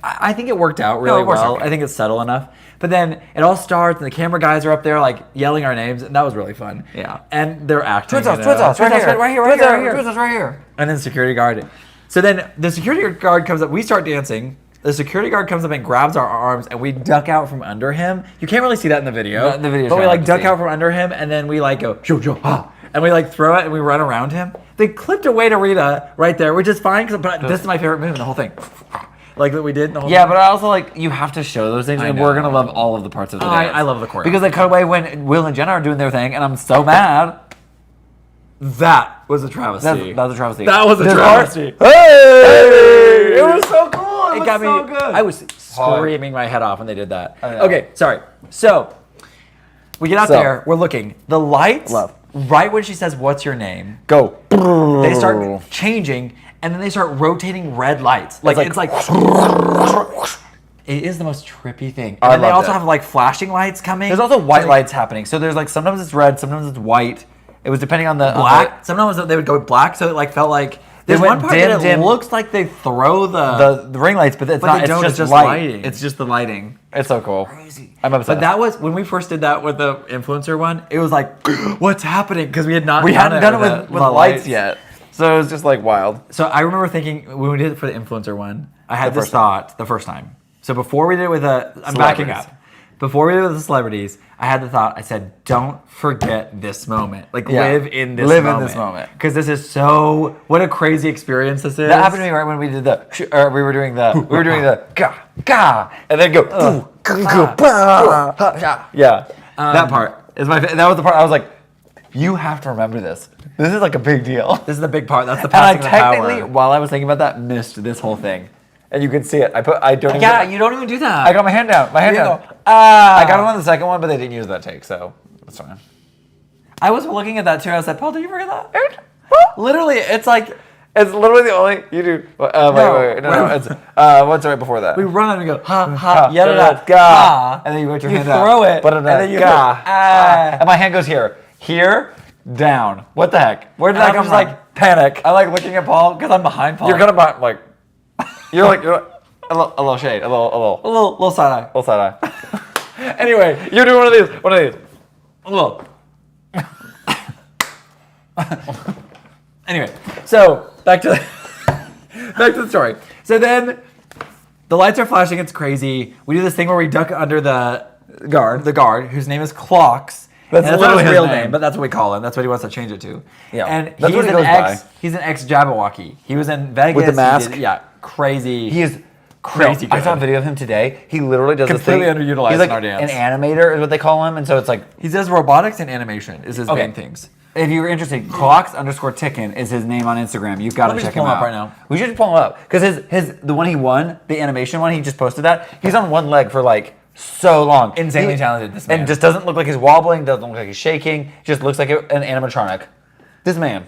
I think it worked out really well. Okay. I think it's subtle enough. But then it all starts, and the camera guys are up there like yelling our names, and that was really fun. Yeah. And they're acting. Twins us, right here. And then security guard. So then the security guard comes up. We start dancing. The security guard comes up and grabs our arms, and we duck out from under him. You can't really see that in the video. No, the video's but we not like to duck see. out from under him, and then we like go shoo shoo ah, and we like throw it and we run around him. They clipped away to Rita right there, which is fine. But this is my favorite move in the whole thing. Like that we did in the whole Yeah, thing. but I also like you have to show those things, and we're gonna love all of the parts of the dance. I love the choreo. Because they cut away when Will and Jenna are doing their thing, and I'm so mad. That was a travesty. That was a travesty. That was a This travesty. part- Hey! It was so cool. It was got so me. good. I was screaming my head off when they did that. I know. Okay, sorry. So we get out there. We're looking. The lights. Love. Right when she says, "What's your name?" Go. They start changing, and then they start rotating red lights. Like it's like. It is the most trippy thing. And then they also have like flashing lights coming. There's also white lights happening. So there's like sometimes it's red, sometimes it's white. It was depending on the black. Sometimes they would go black, so it like felt like. There's went one part dim, that it dim. looks like they throw the ring lights, but it's But not. they It's don't, just, it's just light. lighting. It's just the lighting. It's so cool. Crazy. I'm obsessed. But that was when we first did that with the influencer one. It was like, what's happening? Because we had not. we hadn't done it with the lights yet, so it was just like wild. So I remember thinking when we did it for the influencer one, I had this first thought the first time. So before we did it with I'm backing up. Before we did it with the celebrities, I had the thought. I said, "Don't forget this moment. Like live in this moment. Because this is so. What a crazy experience this is." That happened to me right when we did we were doing the ga, and then go yeah. That part is my. That was the part I was like, you have to remember this. This is like a big deal. This is the big part. That's the And I passing of the power. technically, while I was thinking about that, missed this whole thing, and you can see it. I don't. Yeah, even, you don't even do that. I got my hand down. My hand You down. go, I got it on the second one, but they didn't use that take, so that's fine. I was looking at that too. I was like, Paul, did you forget that? Literally, it's like It's literally the only you do. Wait. No. It's what's right before that? we run and go ha ha Ga, ha, and then you put your you hand throw out. it, and then you go, and my hand goes here, down. What the heck? Where did that I'm come just from? like panic. I like looking at Paul because I'm behind Paul. You're kind of like, you're a little shade, a little side eye. side eye. Anyway, you're doing one of these. A little. Anyway, so back to the story. So then the lights are flashing. It's crazy. We do this thing where we duck under the guard, whose name is Clocks. That's not literally his his real name. name, but that's what we call him. That's what he wants to change it to. Yeah. And That's he's what he an goes ex. by. He's an ex Jabberwocky. He was in Vegas With the He mask? did- crazy. He is crazy. I saw a good. video of him today. He literally does Completely this thing. underutilized He's like in our dance. an animator is what they call him, and so it's like He does robotics and animation. Is his main things. if you're interested, Clocks_Tickin is his name on Instagram. You've got Let to me check just pull him him out up right now. We should pull him up because the one he won, the animation one, he just posted that. He's on one leg for like so long. Insanely talented, this man. And just doesn't look like he's wobbling. Doesn't look like he's shaking. Just looks like an animatronic. This man.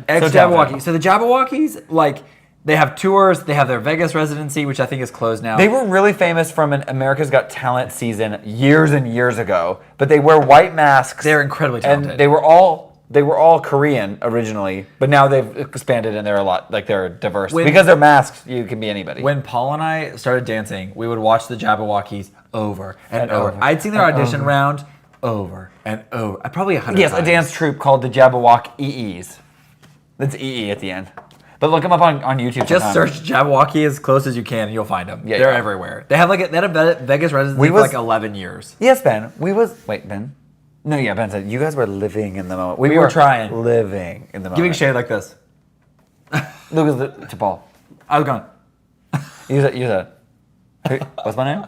Ex Jabberwocky. So the Jabberwockies, like, they have tours. They have their Vegas residency, which I think is closed now. They were really famous from an America's Got Talent season years and years ago. But they wear white masks. They're incredibly talented. And they were all Korean originally, but now they've expanded and they're a lot they're diverse. Because they're masks, you can be anybody. When Paul and I started dancing, we would watch the Jabberwockies over and over. I'd seen their audition round over and over. Probably 100 Yes, times. a dance troupe called the Jabberwock EEs. That's EE at the end. But look them up on YouTube. Just sometime. search Jabberwocky as close as you can, and you'll find them. Yeah, They're yeah. everywhere. They have they had a Vegas residency for like 11 years. Yes, Ben. Wait, Ben. No, yeah, Ben said you guys were living in the moment. We were trying. living in the moment. Giving shade like this. Look at to Paul. I was going. Use it. What's my name?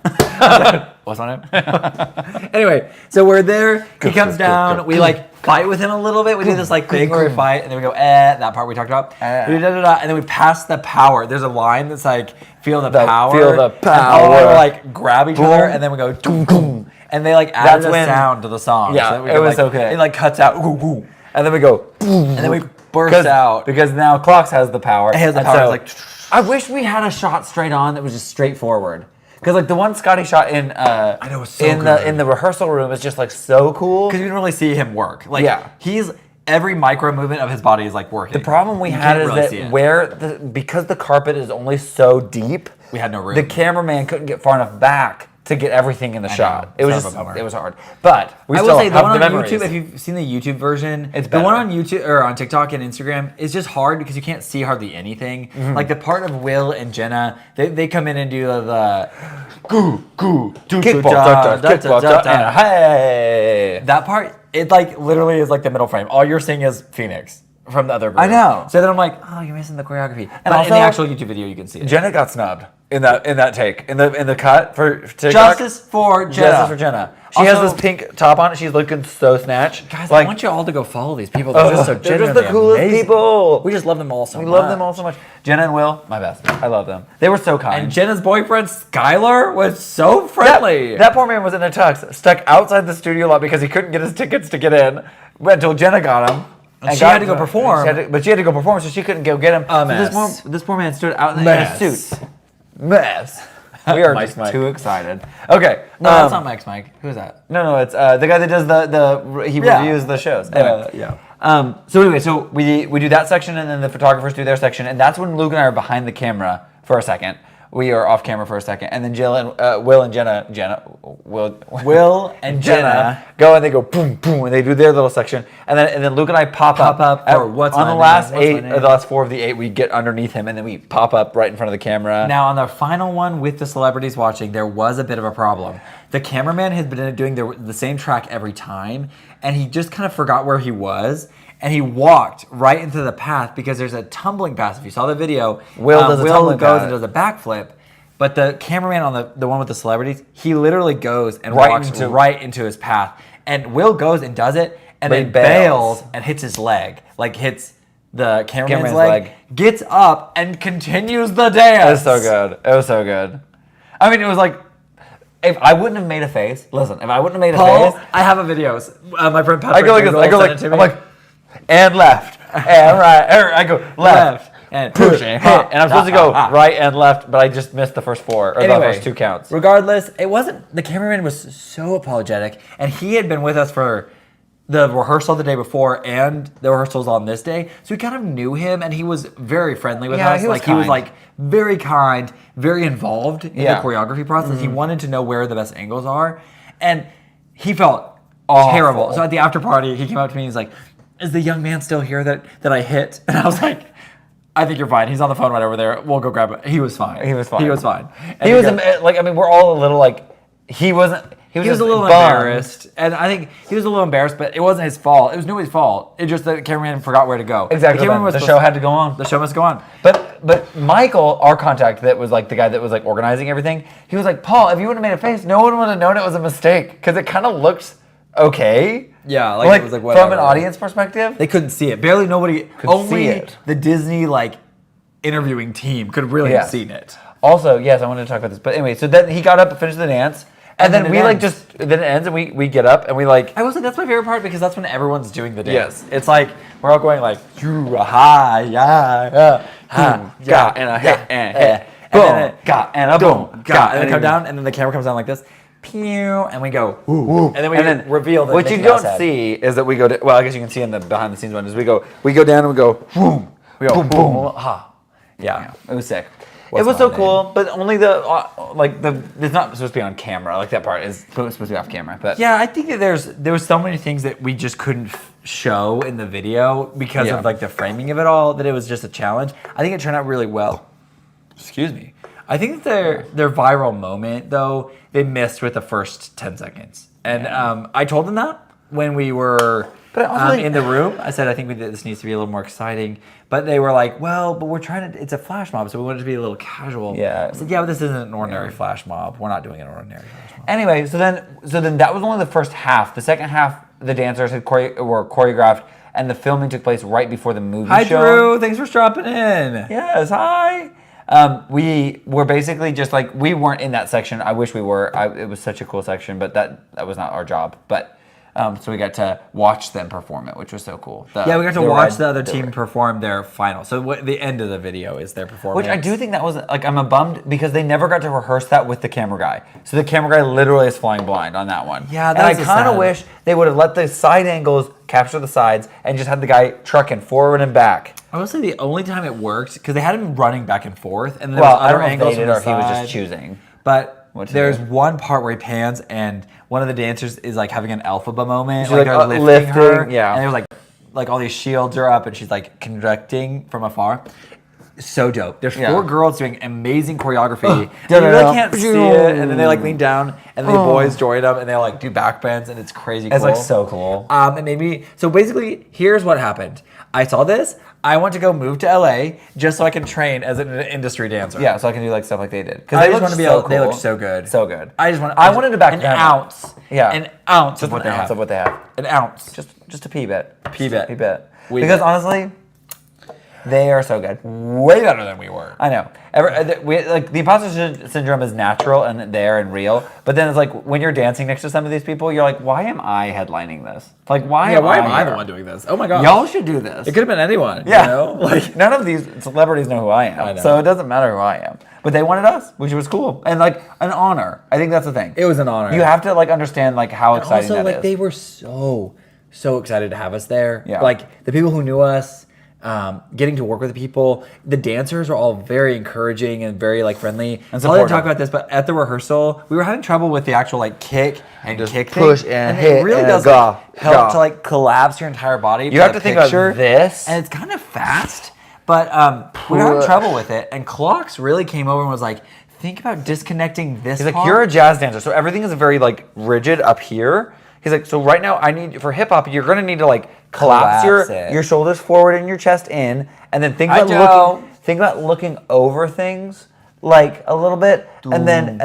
What's my name? Anyway, so we're there. He comes down. We like fight with him a little bit. We do this like thing where we fight, and then we go, that part we talked about. We do da-da-da, and then we pass the power. There's a line that's like, feel the power. Feel the And power. all of them, like grab each other, and then we go, boom, boom. And they like added a sound to the song. Yeah, so that it was like, okay. It like cuts out, ooh, ooh. And then we go, boom. And then we burst out. Because now Clocks has the power. It has the And power. so- It's like, I wish we had a shot straight on that was just straightforward. Because like the one Scotty shot in know, it was so in good. the rehearsal room is just like so cool. because you didn't really see him work. Like, Yeah. every micro movement of his body is like working. The problem we You had can't is really that see it. because the carpet is only so deep, We had no room. The cameraman couldn't get far enough back to get everything in the shot. know. It was Son of just a bummer. it was hard. But we I still will say the have one the on memories. YouTube, if you've seen the YouTube version, It's the one better. on YouTube or on TikTok and Instagram is just hard because you can't see hardly anything. Like the part of Will and Jenna, they come in and do the kickball, and hey. that part. It like literally is like the middle frame. All you're seeing is Phoenix from the other group. I know. So then I'm like, oh, you're missing the choreography. And in also- the actual YouTube video, you can see it. Jenna got snubbed in that take in the cut for TikTok. Justice for Jenna. Justice for Jenna. She has Also- this pink top on. She's looking so snatched. Guys, like, I want you all to go follow these people. They're just so they're just genuinely the coolest amazing. people. We just love them all so We much. love them all so much. Jenna and Will, my best. I love them. They were so kind. And Jenna's boyfriend, Skylar, was so friendly. That poor man was in a tux, stuck outside the studio lot because he couldn't get his tickets to get in until Jenna got him. And she had to go perform. But she had to go perform, so she couldn't go get him. A So mess. This poor man stood out in a Mess. suit. Mess. We are Mike. just too excited. Okay. No, that's not Mike's Mike. Who is that? No, it's the guy that does he Yeah. reviews the shows. Anyway. Yeah. So anyway, so we do that section, and then the photographers do their section, and that's when Luke and I are behind the camera for a second. We are off camera for a second, and then Will and Jenna go and they go boom boom, and they do their little section, and then Luke and I pop up for what's on my the name, last what's my 8, name? or the last 4 of the 8. We get underneath him, and then we pop up right in front of the camera. Now, on the final one with the celebrities watching, there was a bit of a problem. The cameraman had been doing the same track every time, and he just kind of forgot where he was, and he walked right into the path because there's a tumbling path. If you saw the video, Will does a tumbling goes path. and does a backflip, but the cameraman on the one with the celebrities, he literally goes and Right walks into- right into his path, and Will goes and does it, and But he then bails. bails and hits his leg, like hits the cameraman's Cameraman's leg, leg. gets up and continues the dance. It was so good. It was so good. I mean, it was like, if I wouldn't have made a face, listen, if I wouldn't have made a Paul, face, I have a video. My friend Patrick. I go like this. I go sent like, it to I'm me. like, and left, and right. I go left, and push, push, hit, and I'm supposed to go right and left, but I just missed the first 4 or the first 2 counts. Regardless, it wasn't. The cameraman was so apologetic, and he had been with us for the rehearsal the day before and the rehearsals on this day, so we kind of knew him, and he was very friendly with us. he was He was kind. like very kind, very involved in Yeah. the choreography process. He wanted to know where the best angles are, and he felt Awful. terrible. So at the after party, he came up to me and he's like, "Is the young man still here that I hit?" And I was like, "I think you're fine. He's on the phone right over there. We'll go grab it." He was fine. He was fine. He was fine. And He was goes- like, I mean, we're all a little like, he wasn't. He was He was just a little bummed. embarrassed, and I think he was a little embarrassed, but it wasn't his fault. It was nobody's fault. It just that the cameraman forgot where to go. Exactly. The, cameraman was The supposed show had to go on. The show must go on. But Michael, our contact, that was like the guy that was like organizing everything, he was like, Paul, if you would have made a face, no one would have known it was a mistake because it kind of looked okay. Yeah, like it was like whatever. from an audience perspective. They couldn't see it. Barely nobody. Could only see it. the Disney like interviewing team could really Yeah. have seen it. Also, yes, I wanted to talk about this, but anyway, so then he got up and finished the dance, and then then we it like ends. then it ends, and we get up and we like. I will say that's my favorite part because that's when everyone's doing the dance. Yes. It's like we're all going like ha yeah Ha, ga, and a hit, and a hit. And Boom, then it- ga, and a boom, ga, and then come down, and then the camera comes down like this, pew, and we go, ooh, and then we reveal that What you Mickey don't Mouse head. see is that we go. Well, I guess you can see in the behind the scenes one is we go down and we go boom, We go boom, boom. boom, ha. Yeah. It was sick. What's it was so my cool, but only it's not supposed to be on camera. Like that part is supposed to be off camera. But Yeah, I think that there was so many things that we just couldn't show in the video because of like the framing of it all that it was just a challenge. I think it turned out really well. Excuse me. I think that their viral moment though, they missed with the first 10 seconds. And I told them that when we were in the room. I said, I think this needs to be a little more exciting. But they were like, well, but we're trying to, it's a flash mob, so we want it to be a little casual. Yeah. I said, yeah, but this isn't an ordinary flash mob. We're not doing an ordinary flash mob. Anyway, so then that was only the first half. The second half, the dancers were choreographed, and the filming took place right before the movie show. Hi, Drew. Thanks for dropping in. Yes, hi. We were basically just like, we weren't in that section. I wish we were. It was such a cool section, but that was not our job. But so we got to watch them perform it, which was so cool. We got to watch the other team perform their final. So the end of the video is their performance. Which I do think that was, like, I'm bummed because they never got to rehearse that with the camera guy. So the camera guy literally is flying blind on that one. Yeah, and I kind of wish they would have let the side angles capture the sides and just had the guy trucking forward and back. I would say the only time it worked, because they had him running back and forth, and then there Well, was I other don't know if angles they from did the or if he was side. just choosing. But there's do. one part where he pans, and one of the dancers is like having an Elphaba moment. She's like, they're lifting her, yeah. And there's like all these shields are up, and she's like conducting from afar. So dope. There's 4 girls doing amazing choreography. And you really can't see it, and then they like lean down, and the boys join them, and they like do back bends, and it's crazy cool. It's like so cool. It made me, so basically, here's what happened. I saw this. I want to go move to LA just so I can train as an industry dancer. Yeah, so I can do like stuff like they did. Because I just want to be able. They look so good. So good. I wanted to back an them ounce. up. Yeah, an ounce just of what an they ounce have. of what they have. An ounce. Just a pea bit. Pea bit. Because honestly, they are so good. Way better than we were. I know. The imposter syndrome is natural and there and real, but then it's like when you're dancing next to some of these people, you're like, why am I headlining this? Like, why am I the one doing this? Oh my god. Y'all should do this. It could have been anyone. Yeah. You know? Like, none of these celebrities know who I am. I know. So it doesn't matter who I am. But they wanted us, which was cool. And like an honor. I think that's the thing. It was an honor. You have to like understand like how exciting also, that like, is. they were so excited to have us there. Yeah. Like the people who knew us, getting to work with the people. The dancers are all very encouraging and very like friendly. And so I didn't supportive. talk about this, but at the rehearsal, we were having trouble with the actual like kick and Just kick push thing. and it hit really and does go, like, help go. to like collapse your entire body. You have to think about this. And it's kind of fast, but we were having trouble with it. And Clocks really came over and was like, think about disconnecting this He's like, part. you're a jazz dancer, so everything is very like rigid up here. He's like, so right now I need, for hip hop, you're gonna need to like collapse your shoulders forward and your chest in, and then think about looking over things like a little bit, and then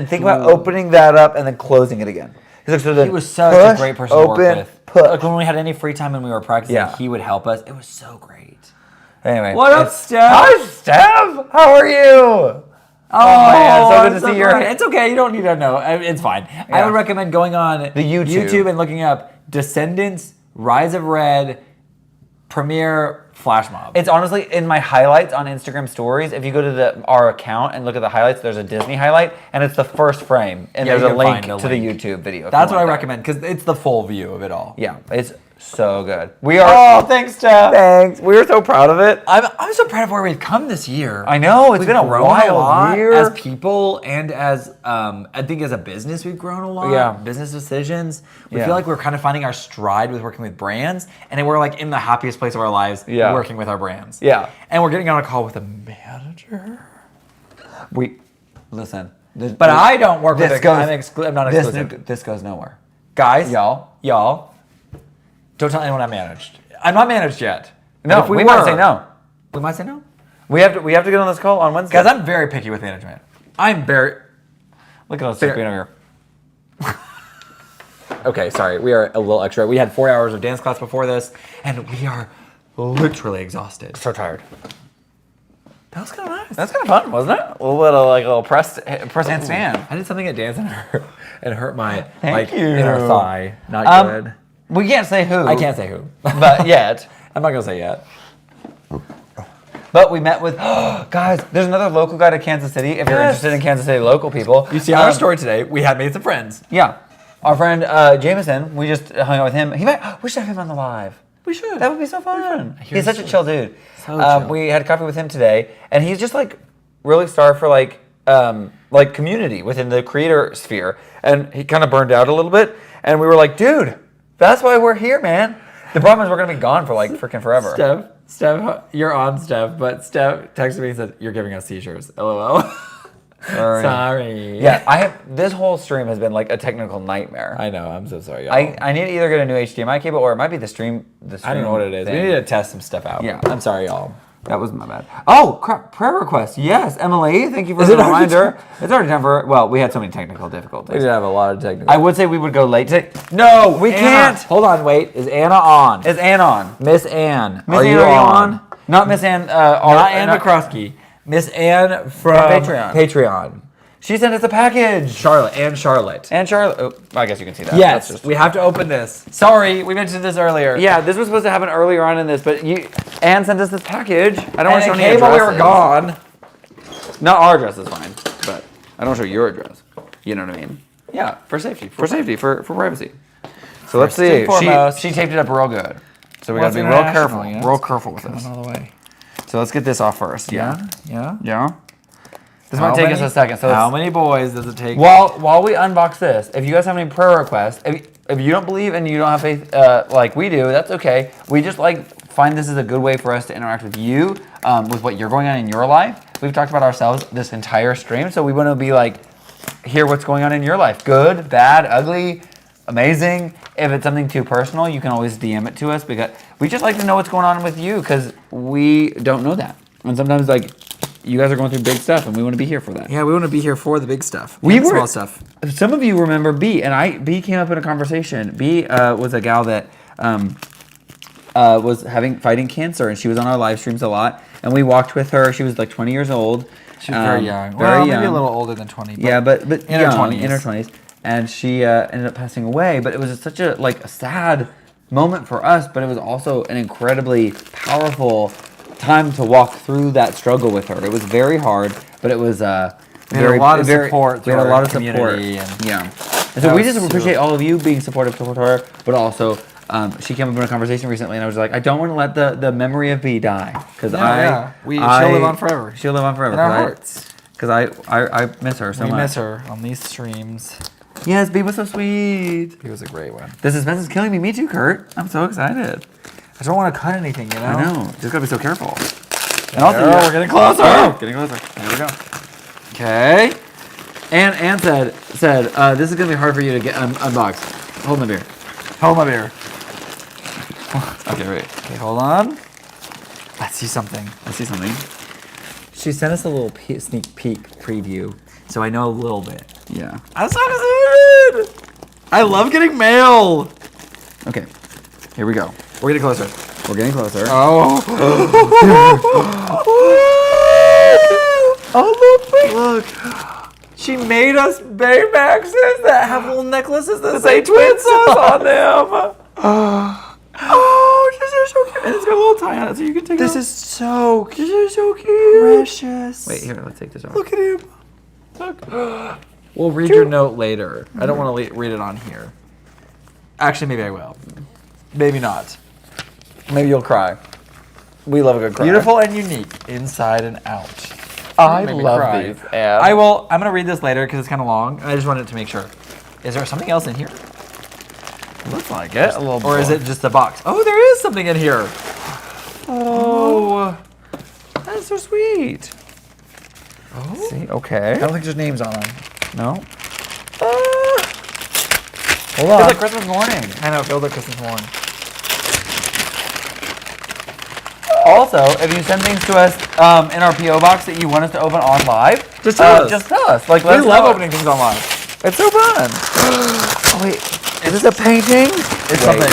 think about opening that up and then closing it again. He's like, so then He was such a great person to work with. Like when we had any free time and we were practicing, he would help us. It was so great. Anyway, What up, Steph? Hi, Steph. How are you? Oh man, so good to see your. It's okay. You don't need to know. It's fine. I would recommend going on the YouTube and looking up Descendants, Rise of Red, Premiere Flash Mob. It's honestly in my highlights on Instagram stories. If you go to our account and look at the highlights, there's a Disney highlight, and it's the first frame, and there's a link to the YouTube video. That's what I recommend because it's the full view of it all. Yeah, it's so good. We are. Oh, thanks, Jeff. Thanks. We are so proud of it. I'm so proud of where we've come this year. I know it's We've been a grown wild year as people and as I think as a business we've grown a lot. Yeah. Business decisions. We feel like we're kind of finding our stride with working with brands, and then we're like in the happiest place of our lives working with our brands. Yeah. And we're getting on a call with a manager. Listen. But I don't work with it. I'm not exclusive. This goes nowhere. Guys, y'all, don't tell anyone I managed. I'm not managed yet. No, But if we might say no. We might say no. We have to get on this call on Wednesday. Guys, I'm very picky with management. I'm very. Look at us being over here. Okay, sorry. We are a little extra. We had 4 hours of dance class before this, and we are literally exhausted. So tired. That was kind of nice. That's kind of fun, wasn't it? A little bit of like a little press handstand. I did something at dance and hurt my Thank you. inner thigh. Not good. We can't say who. I can't say who, but yet. I'm not gonna say yet. But we met with guys. There's another local guy to Kansas City. If you're interested in Kansas City local people, You see our story today. We had made some friends. Yeah, our friend Jameson. We just hung out with him. We should have him on the live. We should. That would be so fun. He's such a chill dude. So chill. We had coffee with him today, and he's just like really starved for like community within the creator sphere. And he kind of burned out a little bit. And we were like, dude, That's why we're here, man. The problem is we're gonna be gone for like freaking forever. Steph, you're on, Steph, but Steph texted me and said, you're giving us seizures. LOL. Sorry. Yeah, this whole stream has been like a technical nightmare. I know, I'm so sorry, y'all. I need to either get a new HDMI cable or it might be the stream I don't know what it is. thing. We need to test some stuff out. Yeah. I'm sorry, y'all. That was my bad. Oh, crap. Prayer request. Yes, Emily. Thank you for Is the it already reminder. It's already time for, well, we had so many technical difficulties. We did have a lot of technical. I would say we would go late today. No, we Anna. can't. Hold on, wait. Is Anna on? Is Ann on? Miss Ann. Miss Are Ann, you on? Not Miss Ann. Not Ann McCroskey. Miss Ann from Patreon. She sent us a package. Charlotte. And Charlotte. And Charlotte. Oh, I guess you can see that. Yes, we have to open this. Sorry, we mentioned this earlier. Yeah, this was supposed to happen earlier on in this, but Ann sent us this package. I don't want to show And any it came while we were addresses. gone. Not our address is fine, but I don't show your address. You know what I mean? Yeah, for safety. For safety, for privacy. So let's First and see. foremost. She taped it up real good. So we Well, gotta be it's real international, careful. you know? Real careful with this. all the way. So let's get this off first. Yeah. Yeah. This might take us a second. So how many boys does it take? while we unbox this, if you guys have any prayer requests, if you don't believe and you don't have faith like we do, that's okay. We just find this is a good way for us to interact with you, with what you're going on in your life. We've talked about ourselves this entire stream, so we want to be hear what's going on in your life. Good, bad, ugly, amazing. If it's something too personal, you can always DM it to us because we just like to know what's going on with you because we don't know that. And sometimes you guys are going through big stuff and we want to be here for that. Yeah, we want to be here for the big stuff. Small stuff. Some of you remember B, and B came up in a conversation. B was a gal that was fighting cancer, and she was on our live streams a lot. And we walked with her. She was 20 years old. She was very young. Very young. Maybe a little older than 20. But but in her 20s. In her 20s. And she ended up passing away. But it was such a sad moment for us, but it was also an incredibly powerful time to walk through that struggle with her. It was very hard, but it was we had a lot of support. We had a lot of support. And so we just appreciate all of you being supportive toward her, but also she came up in a conversation recently, and I was like, I don't want to let the memory of B die because she'll live on forever. She'll live on forever in our hearts. Because I miss her so much. We miss her on these streams. Yes, B was so sweet. He was a great one. The suspense is killing me. Me too, Kurt. I'm so excited. I don't want to cut anything, you know? I know. Just gotta be so careful. And also, we're getting closer. Oh, getting closer. Here we go. Okay. And Ann said, this is gonna be hard for you to get unboxed. Hold my beer. Hold my beer. Okay, wait. Okay, hold on. Let's see something. She sent us a little sneak peek preview, so I know a little bit. Yeah. I'm so excited! I love getting mail. Okay. Here we go. We're getting closer. We're getting closer. Oh. Look. She made us Baymaxes that have little necklaces that say twin sauce on them. Oh, this is so cute. And it's got a little tie on it so you can take it off. This is so cute. This is so cute. Precious. Wait, here, let's take this off. Look at him. Look. We'll read your note later. I don't want to read it on here. Actually, maybe I will. Maybe not. Maybe you'll cry. We love a good cry. Beautiful and unique, inside and out. I love these. I'm going to read this later because it's kind of long. I just wanted to make sure. Is there something else in here? Looks like it. A little or is it just a box? Oh, there is something in here. Oh. That's so sweet. Oh. See, okay. I don't think there's names on them. No. Hold on. Feels like Christmas morning. I know, it feels like Christmas morning. Also, if you send things to us in our P.O. box that you want us to open on live, just tell us. Just tell us. We love opening things on live. It's so fun. Oh, wait. Is this a painting? It's something.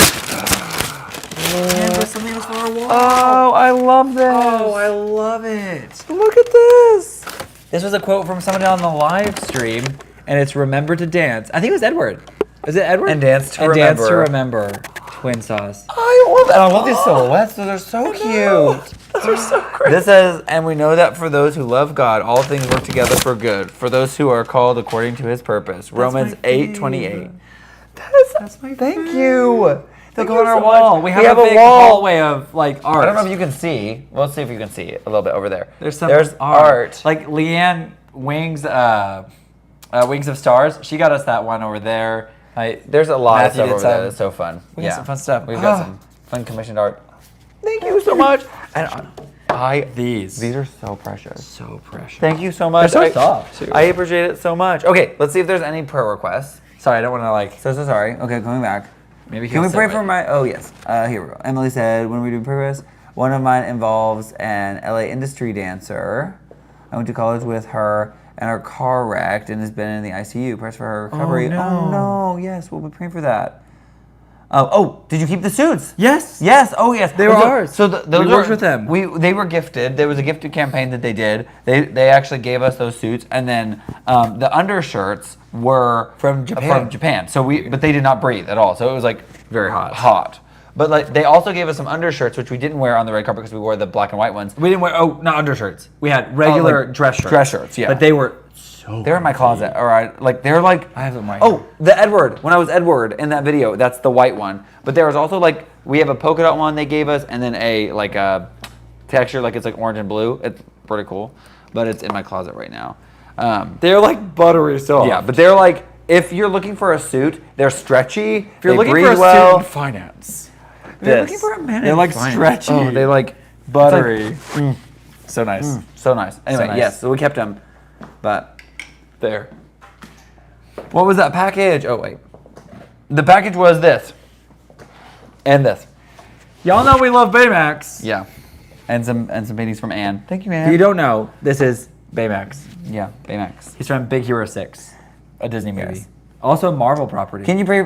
And there's something else for our wall. Oh, I love this. Oh, I love it. Look at this. This was a quote from somebody on the live stream, and it's "Remember to dance." I think it was Edward. Is it Edward? And dance to remember. Dance to remember. Twin sauce. I love it. I love these silhouettes. They're so cute. Those are so great. This says, and we know that for those who love God, all things work together for good. For those who are called according to His purpose. Romans 8:28. That's my Thank you. They'll go on our so wall. much. We have a big wall. hallway of art. I don't know if you can see. Well, let's see if you can see it a little bit over there. There's art. Like Leanne Wings of Stars. She got us that one over there. There's a lot of Matthew stuff did over there some- that's so fun. we got some fun stuff. We've got some fun commissioned art. Thank you so much. And these are so precious. So precious. Thank you so much. They're so soft, too. I appreciate it so much. Okay, let's see if there's any prayer requests. Sorry, I don't want to like. So sorry. Okay, going back. Maybe Can we pray for my? Oh yes. Here we go. Emily said, "When we do purpose, one of mine involves an LA industry dancer. I went to college with her, and her car wrecked and has been in the ICU. Prayers for her recovery. no. Oh no. Yes, we'll be praying for that. Did you keep the suits? Yes. Yes. Oh yes. They were ours. So those We worked with them. They were gifted. There was a gifted campaign that they did. They actually gave us those suits, and then the undershirts were From Japan. So but they did not breathe at all. So it was like Very hot. Hot. But like they also gave us some undershirts, which we didn't wear on the red carpet because we wore the black and white ones. We didn't wear. Oh, not undershirts. We had regular like dress shirts. dress shirts, yeah. But they were so. They're in my closet. All right. Like they're like. I have them right Oh, the Edward. When I was Edward in that video, that's the white one. But there was also like we have a polka dot one they gave us, and then a like a texture like it's like orange and blue. It's pretty cool, but it's in my closet right now. They're like buttery soft. Yeah, but they're like if you're looking for a suit, they're stretchy. if you're they looking breathe for a well. student finance, If you're looking for a man they're in like finance. stretchy. Oh, they like buttery. So nice. so nice. Anyway, nice. yes, so we kept them, but. There. What was that package? Oh wait, the package was this, and this. Y'all know we love Baymax. Yeah, and some paintings from Anne. Thank you, Anne. If you don't know, this is Baymax. Yeah, Baymax. He's from Big Hero 6, a Disney movie. Yes. Also a Marvel property. Can you pray?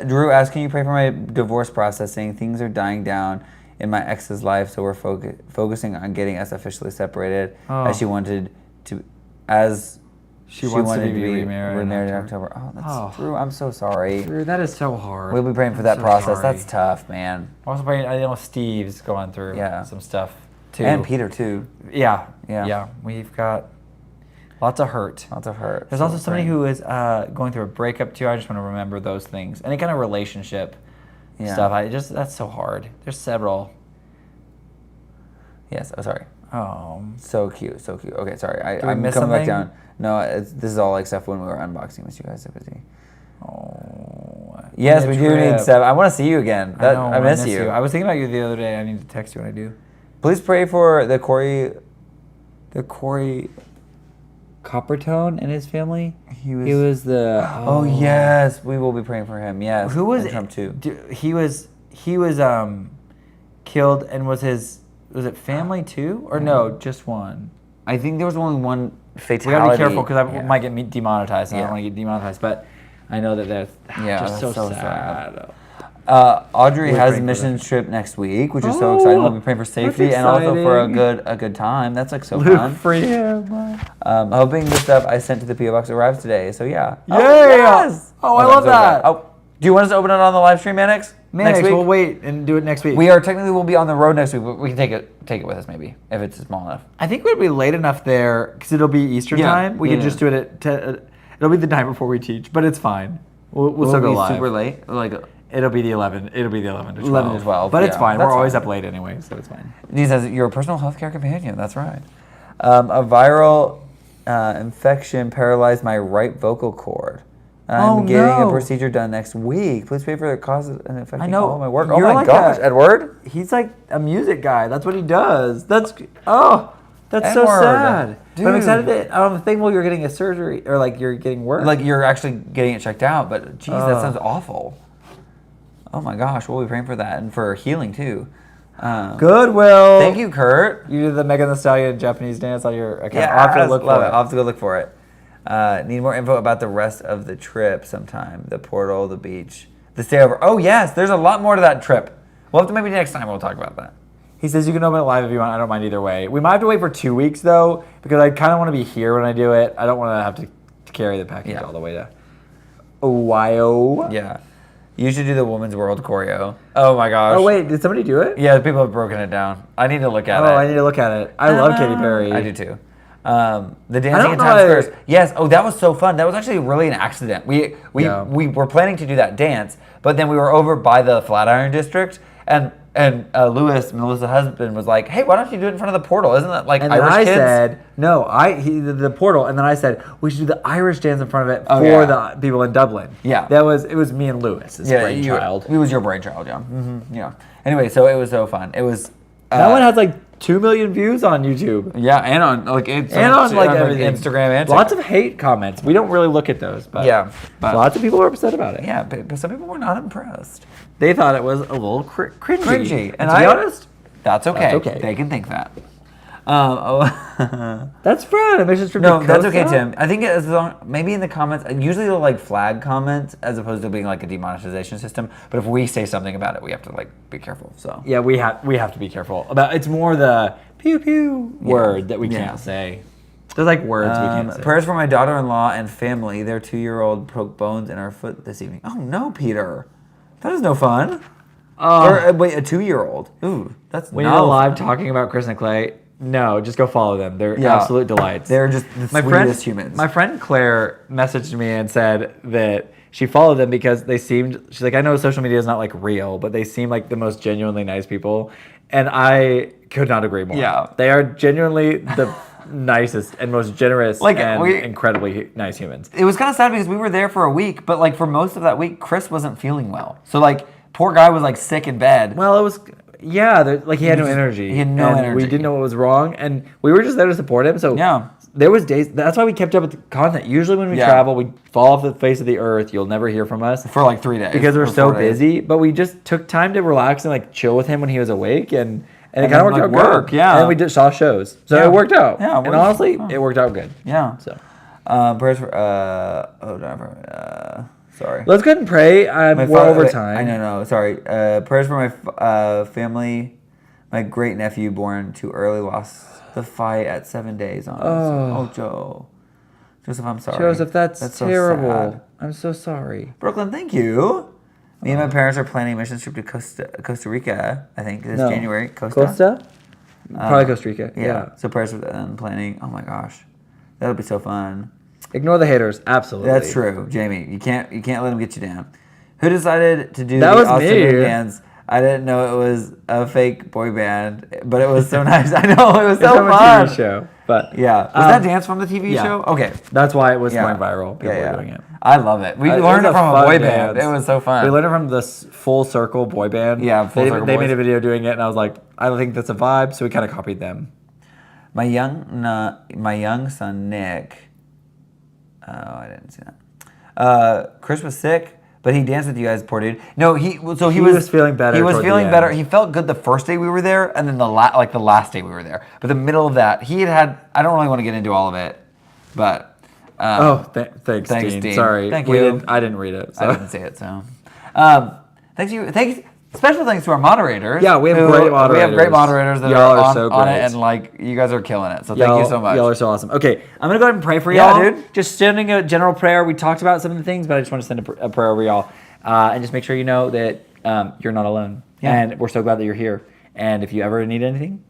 Drew asked, "Can you pray for my divorce processing? Things are dying down in my ex's life, so we're focusing on getting us officially separated, as she wanted to, She wanted to be remarried in October. Oh, that's Drew. I'm so sorry. Drew, that is so hard. We'll be praying for that process. That's tough, man. Also praying, I know Steve's going through some stuff too. And Peter too. Yeah. We've got lots of hurt. Lots of hurt. There's also somebody who is going through a breakup too. I just want to remember those things. Any kind of relationship stuff. That's so hard. There's several. Yes. Oh, sorry. Oh. So cute. So cute. Okay, sorry. Did we I'm miss coming back something? down. No, this is all like stuff when we were unboxing. Miss you guys so busy. Oh. Yes, need we a do need trip. stuff. I want to see you again. I miss you. I was thinking about you the other day. I need to text you when I do. Please pray for the Corey Coppertone and his family. He was. He was the. Oh yes, we will be praying for him. Yes. Who was and Trump too? He was killed, and was it family too, or no, just one? I think there was only one We fatality. gotta be careful because I might get demonetized, and I Yeah. don't want to get demonetized. But I know that that's just that's so so sad. Audrey We're has a praying for missions trip next week, which is so exciting. We'll be praying for safety and also for a good time. That's like so fun. Free him. Hoping the stuff I sent to the PO box arrives today. So yeah. Yay! Yes! Oh, I Okay, love so that. Oh, do you want us to open it on the live stream, Mannix? Next week? We'll wait and do it next week. We'll be on the road next week, but we can take it with us maybe if it's small enough. I think we'd be late enough there because it'll be Eastern Yeah, time. We yeah, could just do it it'll be the night before we teach, but it's fine. We'll still go live. Super late, like It'll be the 11. It'll be the 11 to 12. 11 to 12, But it's yeah, fine. We're that's always fine. up late anyway, so it's fine. he says you're a personal healthcare companion. That's right. A viral infection paralyzed my right vocal cord. I'm getting a procedure done next week. Please pray for the cause and affecting all of my work. Oh You're my like gosh, Edward. He's like a music guy. That's what he does. That's so Edward, sad. But I'm dude. excited that on the thing while you're getting a surgery or like you're getting work. Like you're actually getting it checked out, but geez, that sounds awful. Oh my gosh, we'll be praying for that and for healing too. Goodwill. Thank you, Kurt. You did the Megan Thee Stallion Japanese dance on your account. Yeah, I'll have to look for it. I'll have to go look for it. Need more info about the rest of the trip sometime. The portal, the beach, the stay over. Oh yes, there's a lot more to that trip. We'll have to maybe next time we'll talk about that. He says you can open it live if you want. I don't mind either way. We might have to wait for 2 weeks though, because I kind of want to be here when I do it. I don't want to have to carry the package all the way to Ohio. Yeah. You should do the Woman's World choreo. Oh my gosh. Oh wait, did somebody do it? Yeah, people have broken it down. I need to look at it. Oh, I need to look at it. I love Katy Perry. I do too. The dancing don't in know Times why- Square. Yes. Oh, that was so fun. That was actually really an accident. We were planning to do that dance, but then we were over by the Flatiron District, And Lewis, Melissa's husband, was like, "Hey, why don't you do it in front of the portal? Isn't that like And then Irish I kids?" said, no, the portal. And then I said, we should do the Irish dance in front of it Oh, for yeah. the people in Dublin. Yeah. It was me and Lewis's Yeah, brainchild. It was your brainchild, yeah. Yeah. Anyway, so it was so fun. It was. That one has like 2 million views on YouTube. Yeah, and on like Everything. Instagram and lots of hate comments. We don't really look at those, but Yeah, but- lots of people were upset about it. Yeah, but some people were not impressed. They thought it was a little cringy. Cringy, And to be honest, that's okay. That's okay. They can think that. that's fun. A mission trip No, to that's okay, Costa? Tim. I think as long, maybe in the comments, usually they'll like flag comments as opposed to being like a demonetization system. But if we say something about it, we have to like be careful. So Yeah, we have to be careful about. It's more the pew pew word that we Yeah. can't say. There's like words we can't say. prayers for my daughter-in-law and family. Their 2-year-old broke bones in our foot this evening. Oh no, Peter, that is no fun. Wait, a 2-year-old. Ooh, that's When not you're live fun. talking about Chris and Clay, no, just go follow them. They're Yeah. absolute delights. They're just the sweetest humans. My friend Claire messaged me and said that she followed them because they seemed. She's like, I know social media is not like real, but they seem like the most genuinely nice people, and I could not agree more. Yeah. They are genuinely the nicest and most generous Like, and we- incredibly nice humans. It was kind of sad because we were there for a week, but like for most of that week, Chris wasn't feeling well. So like, poor guy was like sick in bed. Well, it was. Yeah, like he had no energy. he had no and energy. We didn't know what was wrong, and we were just there to support him. So Yeah. there was days. That's why we kept up with the content. Usually when we Yeah. travel, we fall off the face of the earth. You'll never hear from us For like 3 days. because we're or so 4 days. busy. But we just took time to relax and like chill with him when he was awake, and it And kind of then, worked like, out work, good. yeah. And then we just saw shows, so Yeah. it worked out. Yeah, it and worked. honestly, Oh. it worked out good. Yeah. So Prayers for sorry. let's go ahead and pray. We're over wait, time. I know. Sorry. Prayers for my family. My great nephew born too early lost the fight at 7 days on. Oh, Joseph, I'm sorry. Joseph, that's so terrible. sad. I'm so sorry. Brooklyn, thank you. Me and my parents are planning a mission trip to Costa Rica. I think this No. January. Costa. Probably Costa Rica. Yeah. So prayers for them planning. Oh my gosh, that'll be so fun. Ignore the haters. Absolutely. That's true, Jamie. You can't let them get you down. Who decided to do That the was Austin me. dance? I didn't know it was a fake boy band, but it was so nice. I know it was It's so from a fun. TV show, but Yeah, was that dance from the TV yeah. show? Okay, that's why it was Yeah. going viral. People were doing it. I love it. We It learned was it from a fun boy dance. band. It was so fun. We learned it from this Full Circle boy band. Yeah, Full they, Circle They boys. made a video doing it, and I was like, I think that's a vibe, so we kind of copied them. My young son Nick. Oh, I didn't see that. Chris was sick, but he danced with you guys, poor dude. No, he was feeling better He was toward the feeling end. better. He felt good the first day we were there, and then the last day we were there. But the middle of that, he had. I don't really want to get into all of it, but. Thanks, Thanks, Dean. Dean. Sorry, Thank we you. I didn't read it. So. I didn't see it, so. Thanks you. Thanks. Special thanks to our moderators. Yeah, we have who- great moderators. We have great moderators that Y'all are are on, so on it, great. and like you guys are killing it. So thank you so much. Y'all are so awesome. Okay, I'm gonna go ahead and pray for Yeah, y'all. dude. Just sending a general prayer. We talked about some of the things, but I just want to send a prayer over y'all, and just make sure you know that you're not alone. Yeah. And we're so glad that you're here. And if you ever need anything,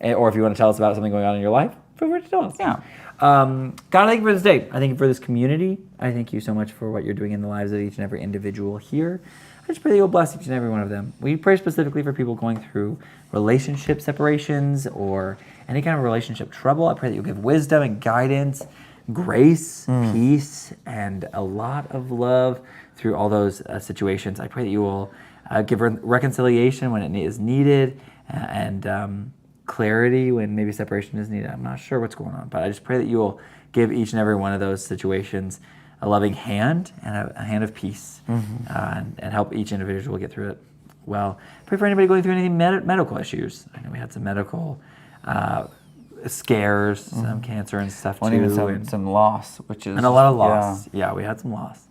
or if you want to tell us about something going on in your life, feel free to tell us. Yeah. God, I thank you for this day. I thank you for this community. I thank you so much for what you're doing in the lives of each and every individual here. I just pray that you'll bless each and every one of them. We pray specifically for people going through relationship separations or any kind of relationship trouble. I pray that you'll give wisdom and guidance, grace, peace, and a lot of love through all those situations. I pray that you will give reconciliation when it is needed and clarity when maybe separation is needed. I'm not sure what's going on, but I just pray that you will give each and every one of those situations a loving hand and a hand of peace, and help each individual get through it well. Pray for anybody going through any medical issues. I know we had some medical scares, some cancer and stuff And too, even some loss, which is and a lot of loss. Yeah, we had some loss.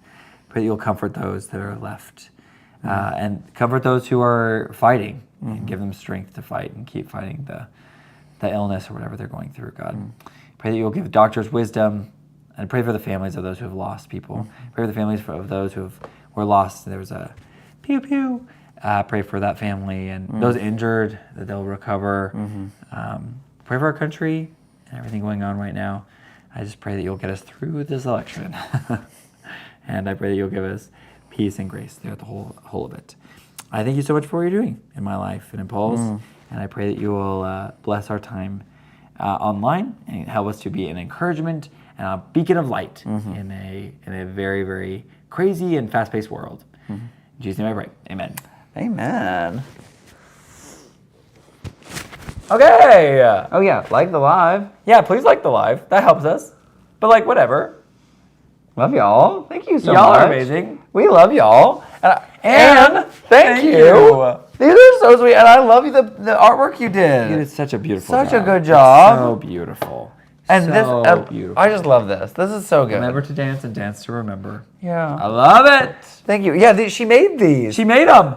Pray that you'll comfort those that are left, and comfort those who are fighting, and give them strength to fight and keep fighting the illness or whatever they're going through. God, pray that you'll give doctors wisdom. And pray for the families of those who have lost people. Pray for the families of those who were lost. There was a pew pew. Pray for that family and those injured that they'll recover. Pray for our country and everything going on right now. I just pray that you'll get us through this election. And I pray that you'll give us peace and grace throughout the whole of it. I thank you so much for what you're doing in my life and in Paul's. And I pray that you will bless our time online and help us to be an encouragement and a beacon of light in a very, very crazy and fast-paced world. In Jesus' name I pray. Amen. Amen. Okay. Oh yeah, like the live. Yeah, please like the live. That helps us. But like, whatever. Love y'all. Thank you so much. Y'all are amazing. We love y'all. And thank you. you. These are so sweet, and I love you the artwork you You did. did such a beautiful Such job. a good job. So beautiful. And so beautiful. I just love this. This is so good. Remember to dance and dance to remember. Yeah. I love it. Thank you. Yeah, she made these. She made them.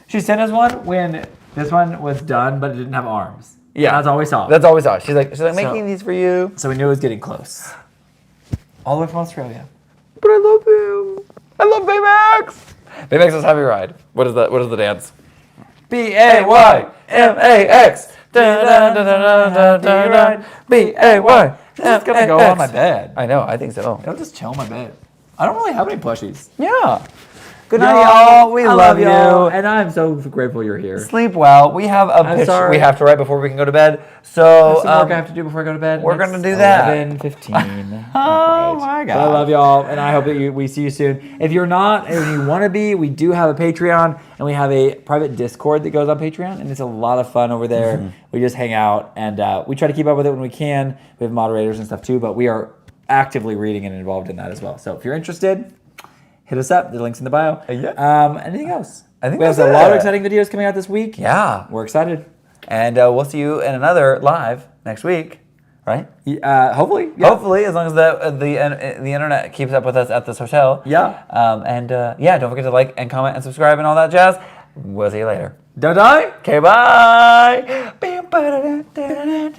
She sent us one when this one was done, but it didn't have arms. Yeah. That's all we saw. That's all we saw. She's like making these for you. So we knew it was getting close. All the way from Australia. But I love him. I love Baymax. Baymax is Happy Ride. What is that? What is the dance? B-A-Y-M-A-X. B-A-Y. It's gonna go on my bed. I know. I think so. It'll just chill on my bed. I don't really have any plushies. Yeah. Good night, y'all. We love you. And I'm so grateful you're here. Sleep well. We have a pitch sorry. we have to write before we can go to bed. So Some work I have to do before I go to bed. we're It's gonna do that. 11:15. Oh my God. But I love y'all, and I hope that we see you soon. If you're not, and you want to be, we do have a Patreon, and we have a private Discord that goes on Patreon, and it's a lot of fun over there. We just hang out, and we try to keep up with it when we can. We have moderators and stuff too, but we are actively reading and involved in that as well. So if you're interested, hit us up. The link's in the bio. Anything else? I think we have that's a lot of it. exciting videos coming out this week. Yeah. We're excited. And we'll see you in another live next week, right? Hopefully. Yeah. Hopefully, as long as the internet keeps up with us at this hotel. Yeah. Don't forget to like and comment and subscribe and all that jazz. We'll see you later. Don't die. Okay, bye.